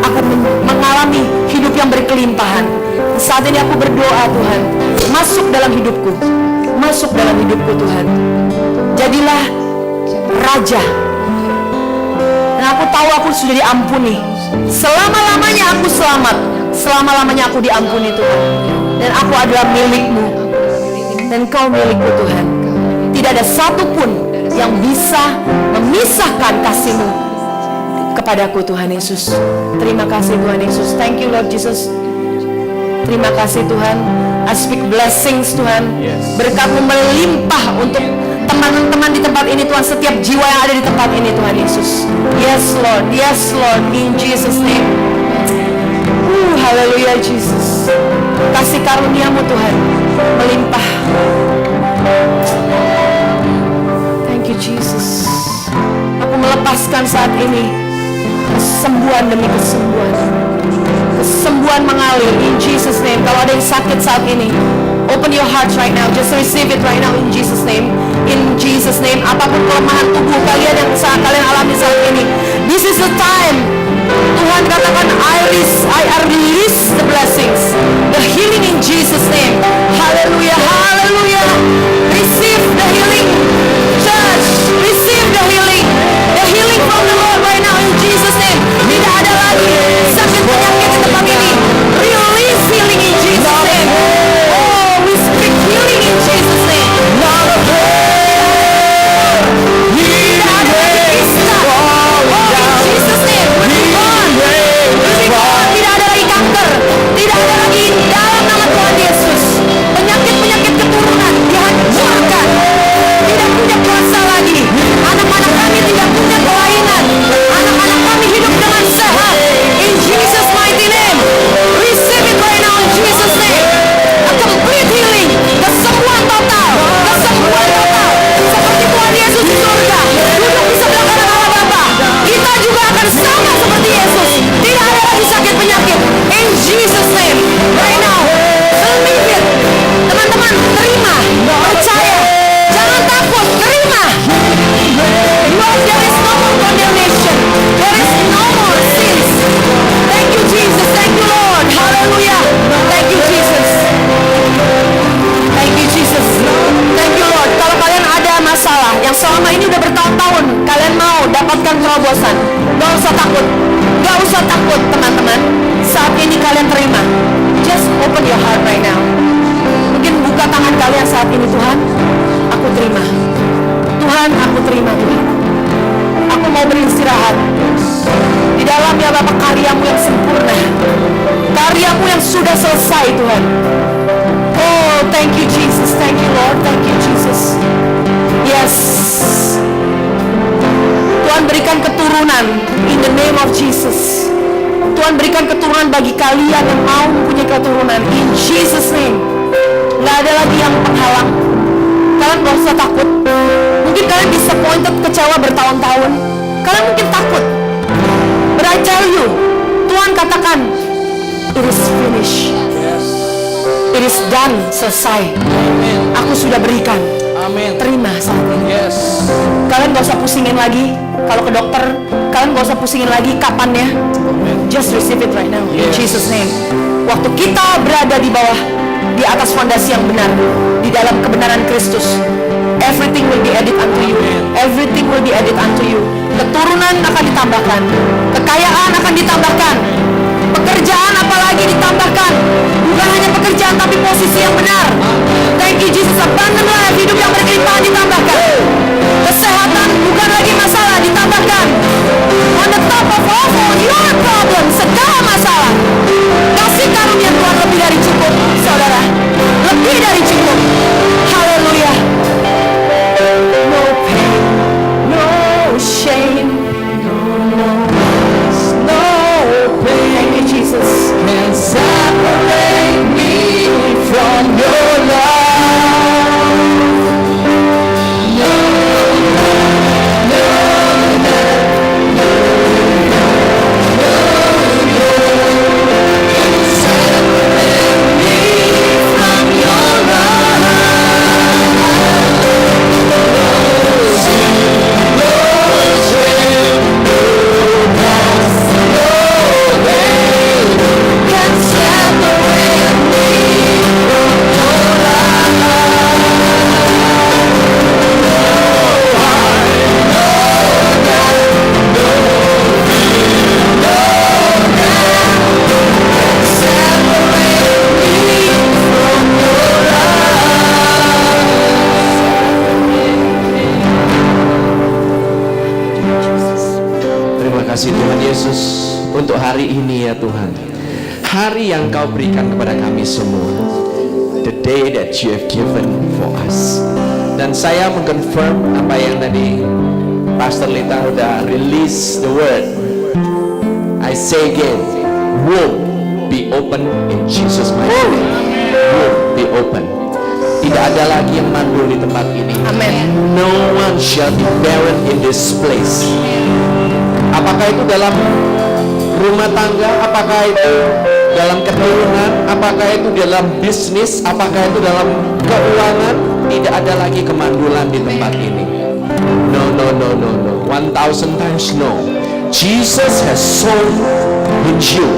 aku mengalami hidup yang berkelimpahan. Saat ini aku berdoa Tuhan, masuk dalam hidupku. Masuk dalam hidupku Tuhan. Jadilah Raja. Dan aku tahu aku sudah diampuni. Selama-lamanya aku selamat. Selama-lamanya aku diampuni Tuhan. Dan aku adalah milik-Mu. Dan Kau milik-Ku Tuhan. Tidak ada satupun yang bisa memisahkan kasih-Mu kepadaku Tuhan Yesus. Terima kasih Tuhan Yesus. Thank you Lord Jesus. Terima kasih Tuhan. I speak blessings Tuhan. Berkat-Mu melimpah untuk teman-teman di tempat ini Tuhan. Setiap jiwa yang ada di tempat ini Tuhan Yesus. Yes Lord. Yes Lord. In Jesus name. Hallelujah Jesus. Kasih karunia-Mu Tuhan melimpah. Thank you Jesus. Aku melepaskan saat ini kesembuhan demi kesembuhan. Kesembuhan mengalir in Jesus name. Kalau ada yang sakit saat ini, open your hearts right now. Just receive it right now in Jesus name. In Jesus name. Apapun kelemahan tubuh kalian yang kalian alami saat ini, this is the time. Tuhan katakan, I release the blessings, the healing in Jesus name. Hallelujah, hallelujah. Receive the healing, church. Receive the healing from the Lord right now in Jesus name. Tidak ada lagi sakit penyakit di tempat ini. Release healing in Jesus name. Oh, we speak healing in Jesus name. Tidak ada lagi kista. Oh, in Jesus name. Tidak ada lagi kanker. Tidak ada lagi dalam nama Tuhan Yesus. Penyakit-penyakit keturunan dihancurkan. Tidak punya kuasa lagi. Anak-anak kami tidak punya kelainan. Anak-anak kami hidup dengan sehat. In Jesus mighty name. Receive it right now in Jesus name. A complete healing. Kesembuhan total. Kesembuhan total. Seperti Tuhan Yesus di surga duduk di sebelah kanan Allah Bapa, kita juga akan sama seperti Yesus. Tidak ada lagi sakit penyakit. In Jesus name. Right now. Believe it. Teman-teman, terima. Percaya. Jangan takut. Terima. Lord, there is no more condemnation. There is no more sins. Thank you Jesus. Thank you Lord. Hallelujah. Thank you Jesus. Thank you Jesus. Thank you Lord. Kalau kalian ada masalah yang selama ini udah bertahun-tahun, kalian mau dapatkan terobosan, gak usah takut. Gak usah takut teman-teman. Saat ini kalian terima. Just open your heart right now. Mungkin buka tangan kalian saat ini. Tuhan, aku terima. Tuhan, aku terima Tuhan. Aku mau beristirahat di dalam ya Bapa karya-Mu yang sempurna, karya-Mu yang sudah selesai Tuhan. Oh, thank you Jesus. Thank you Lord. Thank you Jesus. Yes. Tuhan berikan keturunan in the name of Jesus. Tuhan berikan keturunan bagi kalian yang mau mempunyai keturunan in Jesus name. Gak ada lagi yang penghalang. Kalian gak usah takut. Mungkin kalian disappointed, kecewa bertahun-tahun. Kalian mungkin takut. But I tell you, Tuhan katakan, it is finished. It is done, selesai. Aku sudah berikan. Amin. Terima saat ini. Yes. Kalian gak usah pusingin lagi. Kalau ke dokter, kalian gak usah pusingin lagi kapannya. Just receive it right now. In Jesus name. Waktu kita berada di bawah, di atas fondasi yang benar, di dalam kebenaran Kristus, everything will be added unto you. Everything will be added unto you. Keturunan akan ditambahkan, kekayaan akan ditambahkan, pekerjaan pekerjaan apalagi ditambahkan. Bukan hanya pekerjaan tapi posisi yang benar. Thank you Jesus. Abundant life, hidup yang berkelimpahan ditambahkan. Kesehatan bukan lagi masalah, ditambahkan. On the top of all your problem, segala masalah, kasih karunia Tuhan lebih dari cukup, saudara. Lebih dari cukup. Haleluya. No pain, no shame, no pain. Thank you Jesus. Can separate me from your love. Terima kasih Tuhan Yesus untuk hari ini ya Tuhan. Hari yang Kau berikan kepada kami semua. The day that you have given for us. Dan saya mengkonfirm apa yang tadi Pastor Lita udah release the word. I say again, womb be open in Jesus mighty name. Womb be open. Tidak ada lagi yang mandul di tempat ini. Amen. No one shall be barren in this place. Apakah itu dalam rumah tangga, apakah itu dalam keturunan, apakah itu dalam bisnis, apakah itu dalam keuangan, tidak ada lagi kemandulan di tempat ini. No, no, no, no, no. 1000 times no. Jesus has sown in you.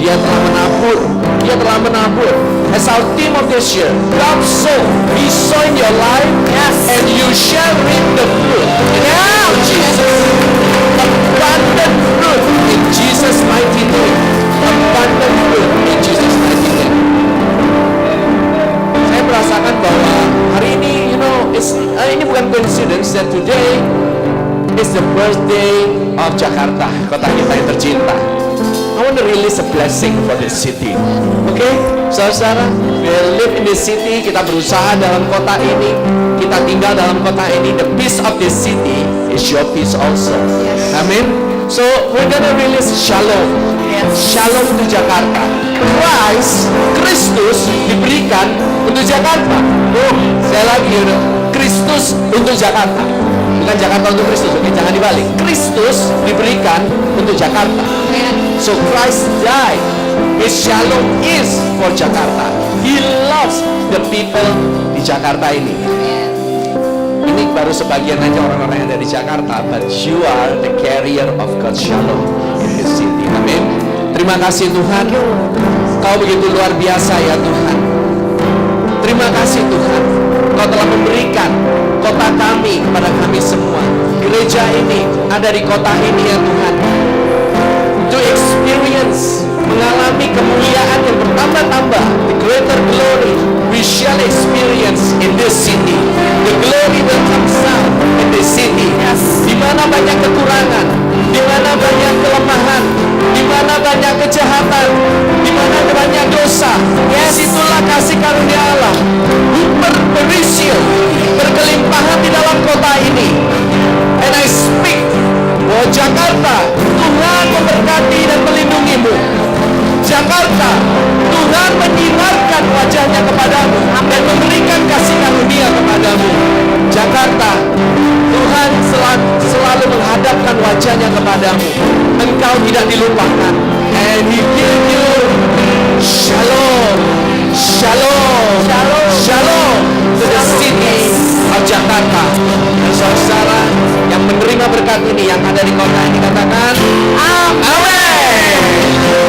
Dia telah menabur. Dia telah menabur. As our theme of this year, God sow. He sow in your life, yes, and you shall reap the fruit. Yeah, Jesus. Abundant fruit in Jesus' mighty name. Abundant fruit in Jesus' mighty name. Saya merasakan bahwa hari ini, ini bukan coincidence that today is the birthday of Jakarta, kota kita yang tercinta. I want to release a blessing for this city. Okay, saudara, we live in this city. Kita berusaha dalam kota ini. Kita tinggal dalam kota ini. The peace of this city is your peace also. Yes. Amen. So we're gonna release shalom. Yes. Shalom untuk Jakarta. Kristus diberikan untuk Jakarta. Saya lagi, Kristus untuk Jakarta. Bukan Jakarta untuk Kristus. Oke, jangan dibalik. Kristus diberikan untuk Jakarta. So Christ died. His shalom is for Jakarta. He loves the people di Jakarta ini. Ini baru sebagian aja orang-orang yang dari Jakarta, but you are the carrier of God's shalom in this city. Amin. Terima kasih Tuhan. Kau begitu luar biasa ya Tuhan. Terima kasih Tuhan. Kau telah memberikan kota kami kepada kami semua. Gereja ini ada di kota ini ya Tuhan. To experience, mengalami kemuliaan yang bertambah-tambah. The greater glory we shall experience in this city. The glory will come down in this city. Yes. Di mana banyak kekurangan, di mana banyak kelemahan, di mana banyak kejahatan, di mana banyak dosa. Yes. Itulah kasih karunia Allah. Berkelimpahan di dalam kota ini. And I speak bahwa Jakarta, Tuhan memberkati dan melindungimu. Jakarta, Tuhan menyinarkan wajahnya kepadamu dan memberikan kasih karunia kepadamu. Jakarta, Tuhan selalu menghadapkan wajahnya kepadamu. Engkau tidak dilupakan. And He give you shalom, shalom, shalom, shalom to the city of Jakarta. Dan saudara yang menerima berkat ini, yang ada di kota ini, katakan amin.